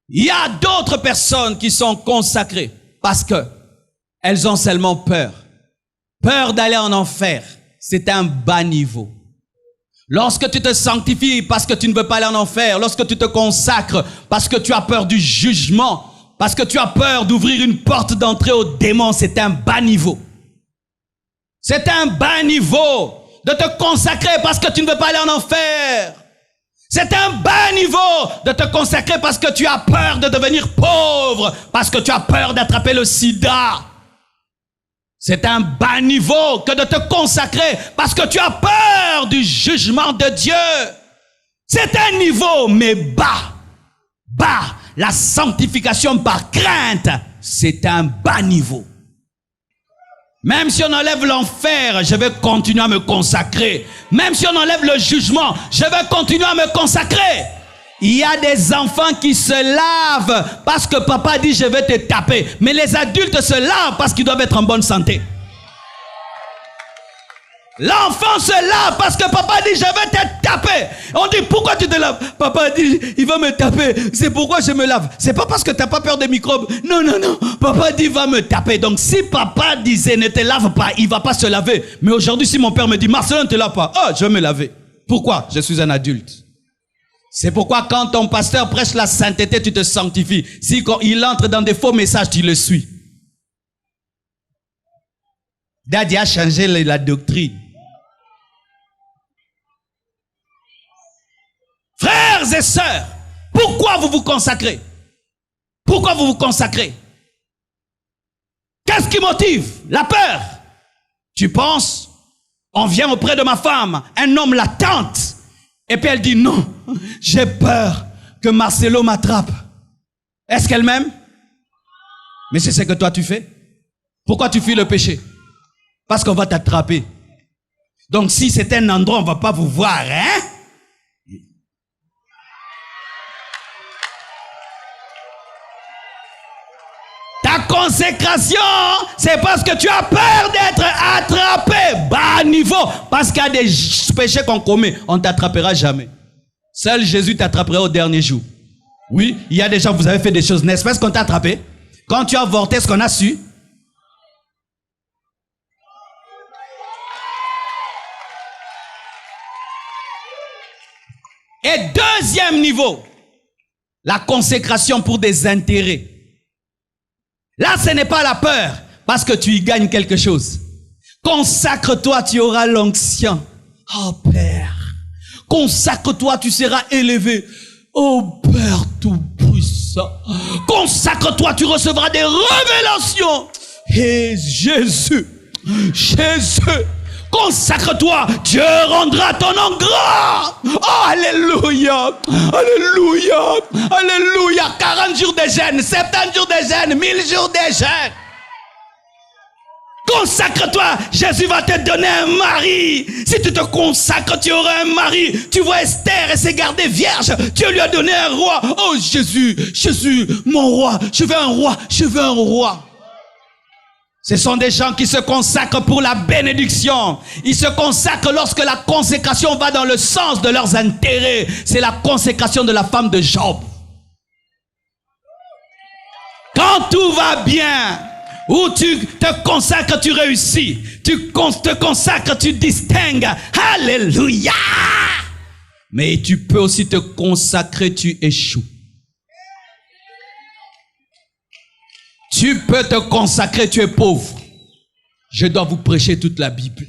Il y a d'autres personnes qui sont consacrées parce que elles ont seulement peur. Peur d'aller en enfer. C'est un bas niveau. Lorsque tu te sanctifies parce que tu ne veux pas aller en enfer, lorsque tu te consacres parce que tu as peur du jugement, parce que tu as peur d'ouvrir une porte d'entrée aux démons, c'est un bas niveau. C'est un bas niveau de te consacrer parce que tu ne veux pas aller en enfer. C'est un bas niveau de te consacrer parce que tu as peur de devenir pauvre, parce que tu as peur d'attraper le sida. C'est un bas niveau que de te consacrer parce que tu as peur du jugement de Dieu. C'est un niveau, mais bas. Bas. La sanctification par crainte, c'est un bas niveau. Même si on enlève l'enfer, je vais continuer à me consacrer. Même si on enlève le jugement, je vais continuer à me consacrer. Il y a des enfants qui se lavent parce que papa dit je vais te taper. Mais les adultes se lavent parce qu'ils doivent être en bonne santé. L'enfant se lave parce que papa dit je vais te taper. On dit pourquoi tu te laves? Papa dit il va me taper. C'est pourquoi je me lave. C'est pas parce que tu n'as pas peur des microbes. Non, non, non. Papa dit va me taper. Donc si papa disait ne te lave pas, il va pas se laver. Mais aujourd'hui si mon père me dit Marcelin ne te lave pas. Oh, je vais me laver. Pourquoi? Je suis un adulte. C'est pourquoi quand ton pasteur prêche la sainteté, tu te sanctifies. Si quand il entre dans des faux messages, tu le suis. Daddy a changé la doctrine. Frères et sœurs, pourquoi vous vous consacrez? Pourquoi vous vous consacrez? Qu'est-ce qui motive? La peur. Tu penses, on vient auprès de ma femme, un homme la tente, et puis elle dit non, j'ai peur que Marcelo m'attrape. Est-ce qu'elle m'aime? Mais c'est ce que toi tu fais. Pourquoi tu fuis le péché? Parce qu'on va t'attraper. Donc si c'est un endroit, on ne va pas vous voir, hein? Ta consécration, c'est parce que tu as peur d'être attrapé. Bas niveau. Parce qu'il y a des péchés qu'on commet, on ne t'attrapera jamais. Seul Jésus t'attrapera au dernier jour. Oui, il y a des gens, vous avez fait des choses, n'est-ce pas, qu'on t'a attrapé? Quand tu as avorté, ce qu'on a su? Et deuxième niveau, la consécration pour des intérêts. Là, ce n'est pas la peur, parce que tu y gagnes quelque chose. Consacre-toi, tu auras l'onction. Oh Père, consacre-toi, tu seras élevé. Oh Père tout-puissant, consacre-toi, tu recevras des révélations. Et Jésus, consacre-toi, Dieu rendra ton nom grand. Oh, alléluia, alléluia, alléluia. 40 jours de jeûne, 70 jours de jeûne, 1000 jours de jeûne. Consacre-toi, Jésus va te donner un mari. Si tu te consacres, tu auras un mari. Tu vois Esther, elle s'est gardée vierge. Dieu lui a donné un roi. Oh Jésus, mon roi, je veux un roi, je veux un roi. Ce sont des gens qui se consacrent pour la bénédiction. Ils se consacrent lorsque la consécration va dans le sens de leurs intérêts. C'est la consécration de la femme de Job. Quand tout va bien, où tu te consacres, tu réussis. Tu te consacres, tu distingues. Alléluia! Mais tu peux aussi te consacrer, tu échoues. Tu peux te consacrer, tu es pauvre. Je dois vous prêcher toute la Bible.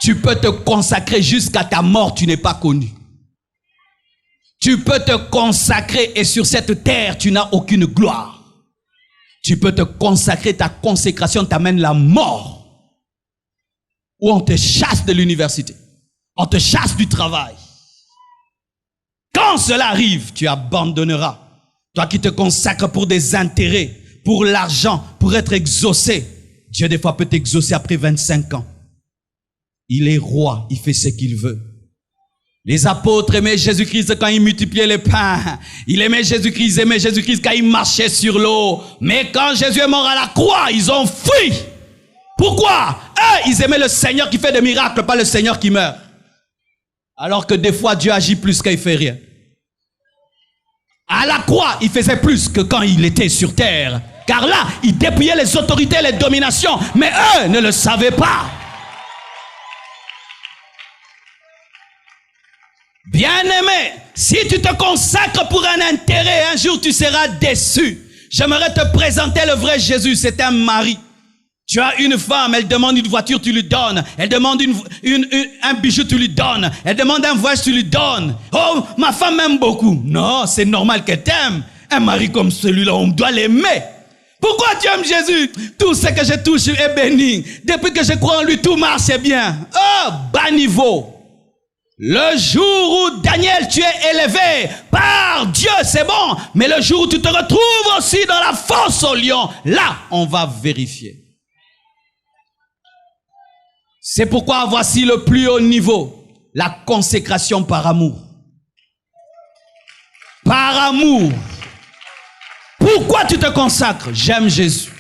Tu peux te consacrer jusqu'à ta mort, tu n'es pas connu. Tu peux te consacrer et sur cette terre, tu n'as aucune gloire. Tu peux te consacrer, ta consécration t'amène la mort. Ou on te chasse de l'université. On te chasse du travail. Quand cela arrive, tu abandonneras. Toi qui te consacres pour des intérêts, pour l'argent, pour être exaucé. Dieu des fois peut t'exaucer après 25 ans. Il est roi, il fait ce qu'il veut. Les apôtres aimaient Jésus-Christ quand il multipliait les pains. Ils aimaient Jésus-Christ, quand il marchait sur l'eau. Mais quand Jésus est mort à la croix, ils ont fui. Pourquoi? Eux, ils aimaient le Seigneur qui fait des miracles, pas le Seigneur qui meurt. Alors que des fois, Dieu agit plus qu'il fait rien. À la croix, il faisait plus que quand il était sur terre. Car là, il dépouillait les autorités, les dominations. Mais eux ne le savaient pas. Bien-aimé, si tu te consacres pour un intérêt, un jour tu seras déçu. J'aimerais te présenter le vrai Jésus, c'est un mari. Tu as une femme, elle demande une voiture, tu lui donnes. Elle demande un bijou, tu lui donnes. Elle demande un voyage, tu lui donnes. Oh, ma femme m'aime beaucoup. Non, c'est normal qu'elle t'aime. Un mari comme celui-là, on doit l'aimer. Pourquoi tu aimes Jésus? Tout ce que je touche est béni. Depuis que je crois en lui, tout marche bien. Oh, bas niveau. Le jour où, Daniel, tu es élevé par Dieu, c'est bon. Mais le jour où tu te retrouves aussi dans la fosse au lion, là, on va vérifier. C'est pourquoi voici le plus haut niveau, la consécration par amour. Par amour. Pourquoi tu te consacres? J'aime Jésus.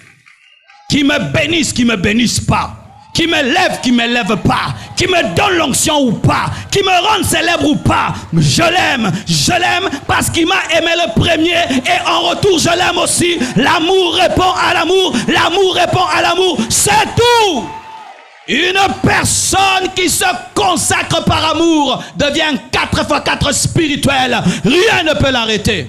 Qui me bénisse pas. Qui me lève pas. Qui me donne l'onction ou pas. Qui me rende célèbre ou pas. Je l'aime parce qu'il m'a aimé le premier et en retour je l'aime aussi. L'amour répond à l'amour. L'amour répond à l'amour. C'est tout. Une personne qui se consacre par amour devient 4x4 spirituel. Rien ne peut l'arrêter.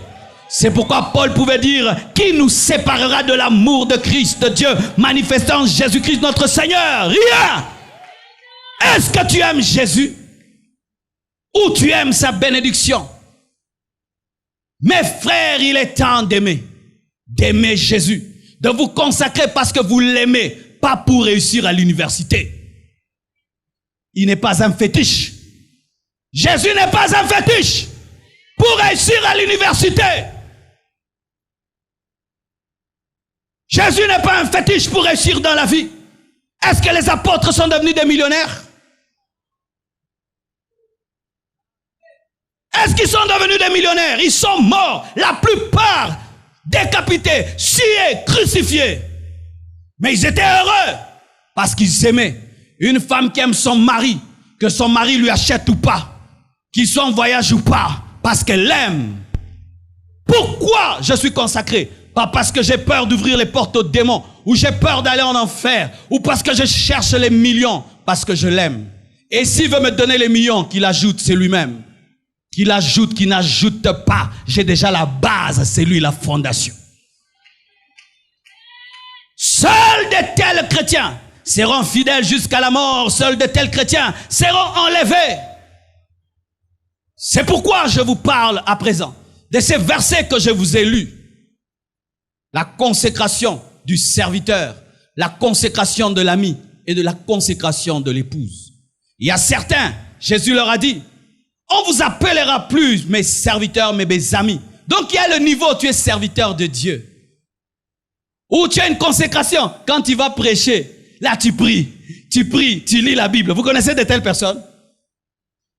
C'est pourquoi Paul pouvait dire, qui nous séparera de l'amour de Christ, de Dieu, manifestant Jésus-Christ notre Seigneur? Rien. Est-ce que tu aimes Jésus? Ou tu aimes sa bénédiction? Mes frères, il est temps d'aimer Jésus, de vous consacrer parce que vous l'aimez, pas pour réussir à l'université. Il n'est pas un fétiche. Jésus n'est pas un fétiche pour réussir à l'université. Jésus n'est pas un fétiche pour réussir dans la vie. Est-ce que les apôtres sont devenus des millionnaires? Est-ce qu'ils sont devenus des millionnaires? Ils sont morts, la plupart décapités, sciés, crucifiés. Mais ils étaient heureux parce qu'ils aimaient. Une femme qui aime son mari, que son mari lui achète ou pas, qu'il soit en voyage ou pas, parce qu'elle l'aime. Pourquoi je suis consacré? Pas parce que j'ai peur d'ouvrir les portes aux démons, ou j'ai peur d'aller en enfer, ou parce que je cherche les millions, parce que je l'aime. Et s'il veut me donner les millions, qu'il ajoute, c'est lui-même. Qu'il ajoute, qu'il n'ajoute pas. J'ai déjà la base, c'est lui la fondation. Seuls de tels chrétiens seront fidèles jusqu'à la mort. Seuls de tels chrétiens seront enlevés. C'est pourquoi je vous parle à présent de ces versets que je vous ai lus. La consécration du serviteur, la consécration de l'ami et de la consécration de l'épouse. Il y a certains, Jésus leur a dit, on vous appellera plus mes serviteurs, mais mes amis. Donc il y a le niveau, tu es serviteur de Dieu. Ou tu as une consécration. Quand tu vas prêcher, là tu pries, tu lis la Bible. Vous connaissez de telles personnes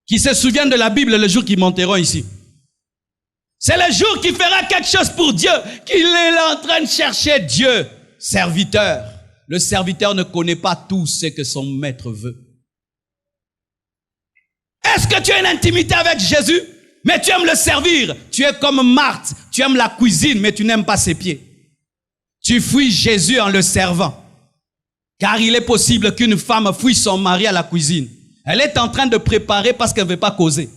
qui se souviennent de la Bible le jour qu'ils monteront ici? C'est le jour qu'il fera quelque chose pour Dieu, qu'il est en train de chercher Dieu. Serviteur. Le serviteur ne connaît pas tout ce que son maître veut. Est-ce que tu as une intimité avec Jésus, mais tu aimes le servir? Tu es comme Marthe, tu aimes la cuisine, mais tu n'aimes pas ses pieds. Tu fuis Jésus en le servant. Car il est possible qu'une femme fuit son mari à la cuisine. Elle est en train de préparer parce qu'elle ne veut pas causer.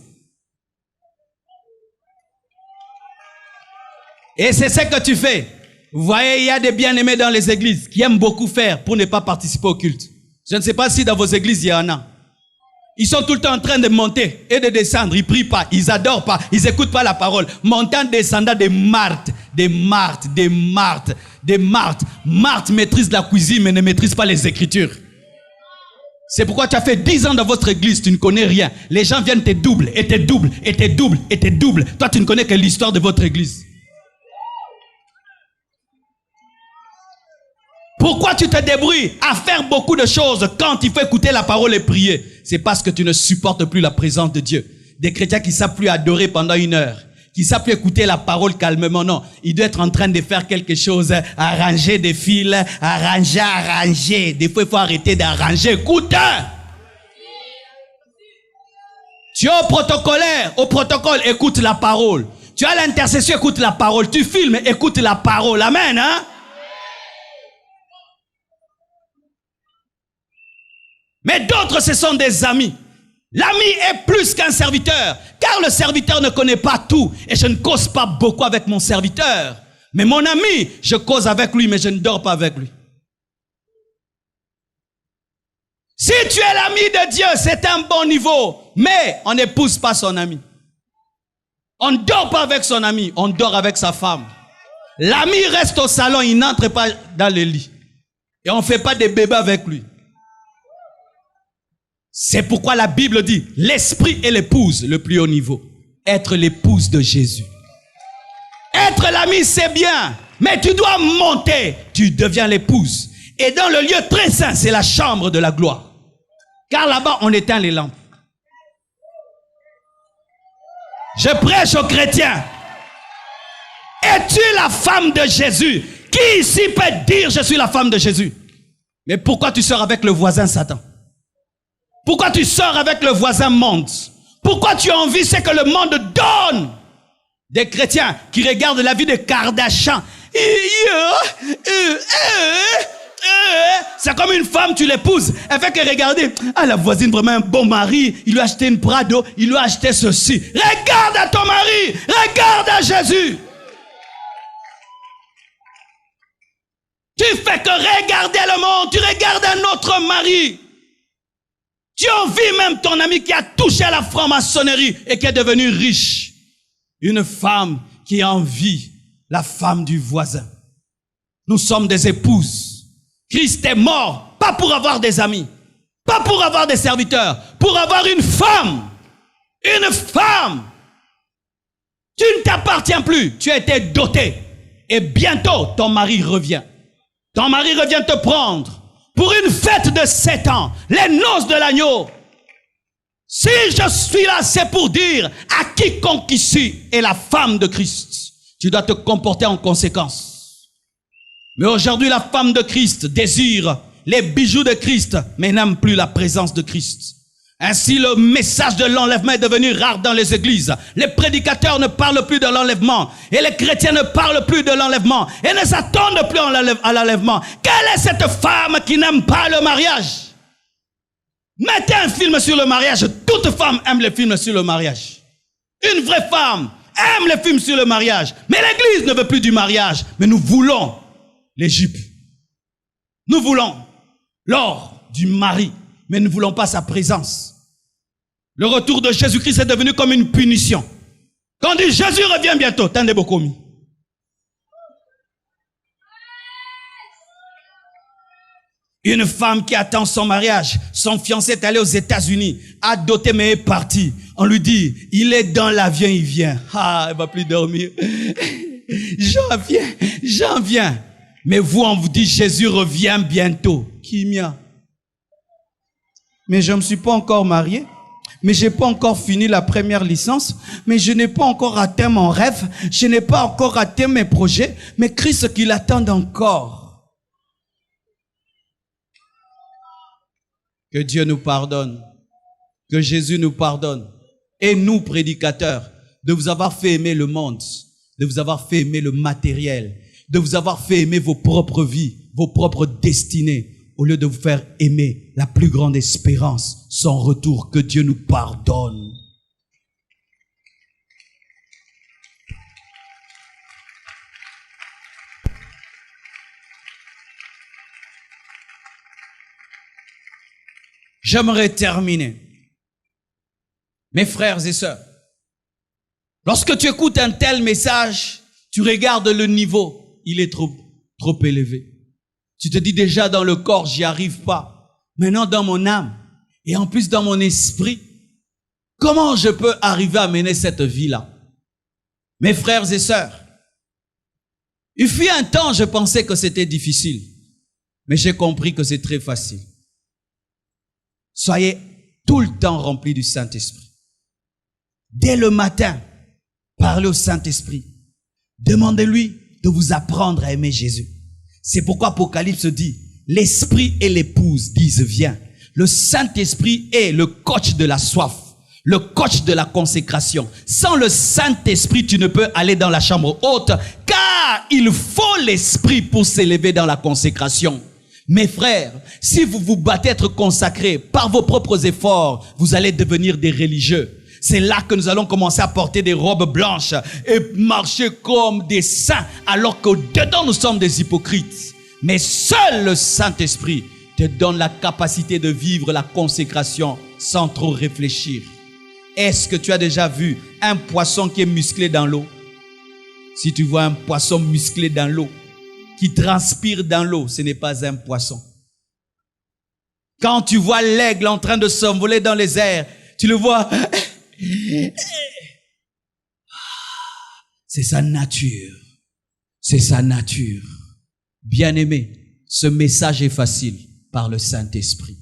Et c'est ce que tu fais. Vous voyez, il y a des bien-aimés dans les églises qui aiment beaucoup faire pour ne pas participer au culte. Je ne sais pas si dans vos églises il y en a. Ils sont tout le temps en train de monter et de descendre. Ils prient pas, ils adorent pas, ils écoutent pas la parole. Montant, descendant, des Marthe. Marthe maîtrise la cuisine mais ne maîtrise pas les Écritures. C'est pourquoi tu as fait 10 ans dans votre église, tu ne connais rien. Les gens viennent te double, et te double, et te double, et te double. Toi, tu ne connais que l'histoire de votre église. Pourquoi tu te débrouilles à faire beaucoup de choses quand il faut écouter la parole et prier? C'est parce que tu ne supportes plus la présence de Dieu. Des chrétiens qui ne savent plus adorer pendant 1 heure, qui ne savent plus écouter la parole calmement. Non, il doit être en train de faire quelque chose, arranger des fils, arranger. Des fois, il faut arrêter d'arranger. Écoute! Tu es au protocole, écoute la parole. Tu as l'intercession, écoute la parole. Tu filmes, écoute la parole. Amen, hein? Mais d'autres, ce sont des amis. L'ami est plus qu'un serviteur, car le serviteur ne connaît pas tout. Et je ne cause pas beaucoup avec mon serviteur. Mais mon ami, je cause avec lui, mais je ne dors pas avec lui. Si tu es l'ami de Dieu, c'est un bon niveau. Mais on n'épouse pas son ami. On ne dort pas avec son ami, on dort avec sa femme. L'ami reste au salon, il n'entre pas dans le lit. Et on ne fait pas des bébés avec lui. C'est pourquoi la Bible dit, l'esprit est l'épouse, le plus haut niveau. Être l'épouse de Jésus. Être l'ami, c'est bien. Mais tu dois monter, tu deviens l'épouse. Et dans le lieu très saint, c'est la chambre de la gloire. Car là-bas, on éteint les lampes. Je prêche aux chrétiens. Es-tu la femme de Jésus? Qui ici peut dire je suis la femme de Jésus? Mais pourquoi tu sors avec le voisin Satan? Pourquoi tu sors avec le voisin monde? Pourquoi tu as envie ce que le monde donne? Des chrétiens qui regardent la vie de Kardashian. C'est comme une femme, tu l'épouses. Elle fait que regarder. Ah, la voisine, vraiment un bon mari. Il lui a acheté une Prado. Il lui a acheté ceci. Regarde à ton mari. Regarde à Jésus. Tu fais que regarder le monde. Tu regardes un autre mari. Tu envies même ton ami qui a touché à la franc-maçonnerie et qui est devenu riche. Une femme qui envie la femme du voisin. Nous sommes des épouses. Christ est mort, pas pour avoir des amis, pas pour avoir des serviteurs, pour avoir une femme. Une femme. Tu ne t'appartiens plus, tu as été doté. Et bientôt, ton mari revient. Ton mari revient te prendre pour une fête de 7 ans, les noces de l'agneau. Si je suis là, c'est pour dire à quiconque ici est la femme de Christ, tu dois te comporter en conséquence. Mais aujourd'hui, la femme de Christ désire les bijoux de Christ, mais n'aime plus la présence de Christ. Ainsi, le message de l'enlèvement est devenu rare dans les églises. Les prédicateurs ne parlent plus de l'enlèvement. Et les chrétiens ne parlent plus de l'enlèvement. Et ne s'attendent plus à l'enlèvement. Quelle est cette femme qui n'aime pas le mariage? Mettez un film sur le mariage. Toute femme aime les films sur le mariage. Une vraie femme aime les films sur le mariage. Mais l'église ne veut plus du mariage. Mais nous voulons l'Égypte. Nous voulons l'or du mari, mais nous ne voulons pas sa présence. Le retour de Jésus-Christ est devenu comme une punition. Quand on dit Jésus revient bientôt, t'en es beaucoup mis. Une femme qui attend son mariage, son fiancé est allé aux États-Unis, a doté mais est parti. On lui dit, il est dans l'avion, il vient. Ah, elle va plus dormir. J'en viens. Mais vous, on vous dit, Jésus revient bientôt. Kimia. Mais je ne me suis pas encore marié. Mais je n'ai pas encore fini la première licence. Mais je n'ai pas encore atteint mon rêve. Je n'ai pas encore atteint mes projets. Mais Christ qui l'attend encore. Que Dieu nous pardonne. Que Jésus nous pardonne. Et nous, prédicateurs, de vous avoir fait aimer le monde. De vous avoir fait aimer le matériel. De vous avoir fait aimer vos propres vies, vos propres destinées, au lieu de vous faire aimer la plus grande espérance, son retour. Que Dieu nous pardonne. J'aimerais terminer. Mes frères et sœurs, lorsque tu écoutes un tel message, tu regardes le niveau. Il est trop élevé. Tu te dis déjà dans le corps, j'y arrive pas. Maintenant dans mon âme et en plus dans mon esprit, comment je peux arriver à mener cette vie-là? Mes frères et sœurs, il fut un temps, je pensais que c'était difficile, mais j'ai compris que c'est très facile. Soyez tout le temps remplis du Saint-Esprit. Dès le matin, parlez au Saint-Esprit. Demandez-lui de vous apprendre à aimer Jésus. C'est pourquoi Apocalypse dit, l'Esprit et l'épouse disent viens. Le Saint-Esprit est le coach de la soif. le coach de la consécration. Sans le Saint-Esprit, tu ne peux aller dans la chambre haute, car il faut l'Esprit pour s'élever dans la consécration. Mes frères, si vous vous battez être consacrés par vos propres efforts, vous allez devenir des religieux. C'est là que nous allons commencer à porter des robes blanches et marcher comme des saints, alors qu'au-dedans nous sommes des hypocrites. Mais seul le Saint-Esprit te donne la capacité de vivre la consécration sans trop réfléchir. Est-ce que tu as déjà vu un poisson qui est musclé dans l'eau? Si tu vois un poisson musclé dans l'eau, qui transpire dans l'eau, ce n'est pas un poisson. Quand tu vois l'aigle en train de s'envoler dans les airs, tu le vois... C'est sa nature. C'est sa nature. Bien-aimé, ce message est facile par le Saint-Esprit.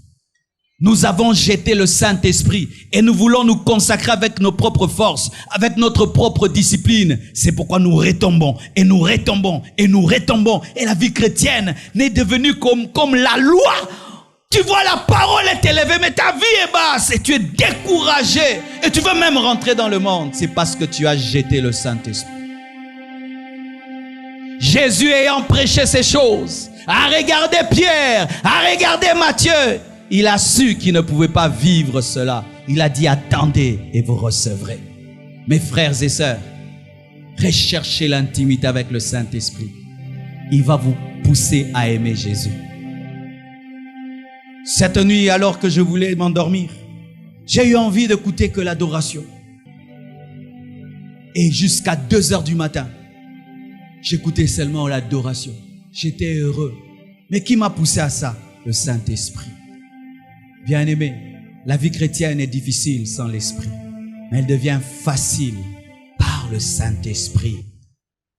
Nous avons jeté le Saint-Esprit et nous voulons nous consacrer avec nos propres forces, avec notre propre discipline. C'est pourquoi nous retombons et nous retombons et nous retombons. Et la vie chrétienne n'est devenue comme la loi. Tu vois, la parole est élevée, mais ta vie est basse et tu es découragé. Et tu veux même rentrer dans le monde. C'est parce que tu as jeté le Saint-Esprit. Jésus ayant prêché ces choses, a regardé Pierre, a regardé Matthieu. Il a su qu'il ne pouvait pas vivre cela. Il a dit, attendez et vous recevrez. Mes frères et sœurs, recherchez l'intimité avec le Saint-Esprit. Il va vous pousser à aimer Jésus. Cette nuit, alors que je voulais m'endormir, j'ai eu envie d'écouter que l'adoration. Et jusqu'à 2 heures du matin, j'écoutais seulement l'adoration. J'étais heureux. Mais qui m'a poussé à ça? Le Saint-Esprit. Bien-aimé, la vie chrétienne est difficile sans l'Esprit, mais elle devient facile par le Saint-Esprit.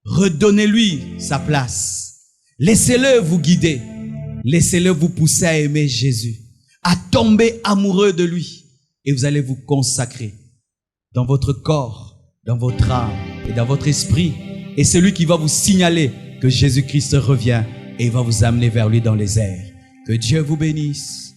Redonnez-lui sa place. Laissez-le vous guider. Laissez-le vous pousser à aimer Jésus, à tomber amoureux de lui. Et vous allez vous consacrer dans votre corps, dans votre âme et dans votre esprit. Et c'est lui qui va vous signaler que Jésus-Christ revient et il va vous amener vers lui dans les airs. Que Dieu vous bénisse.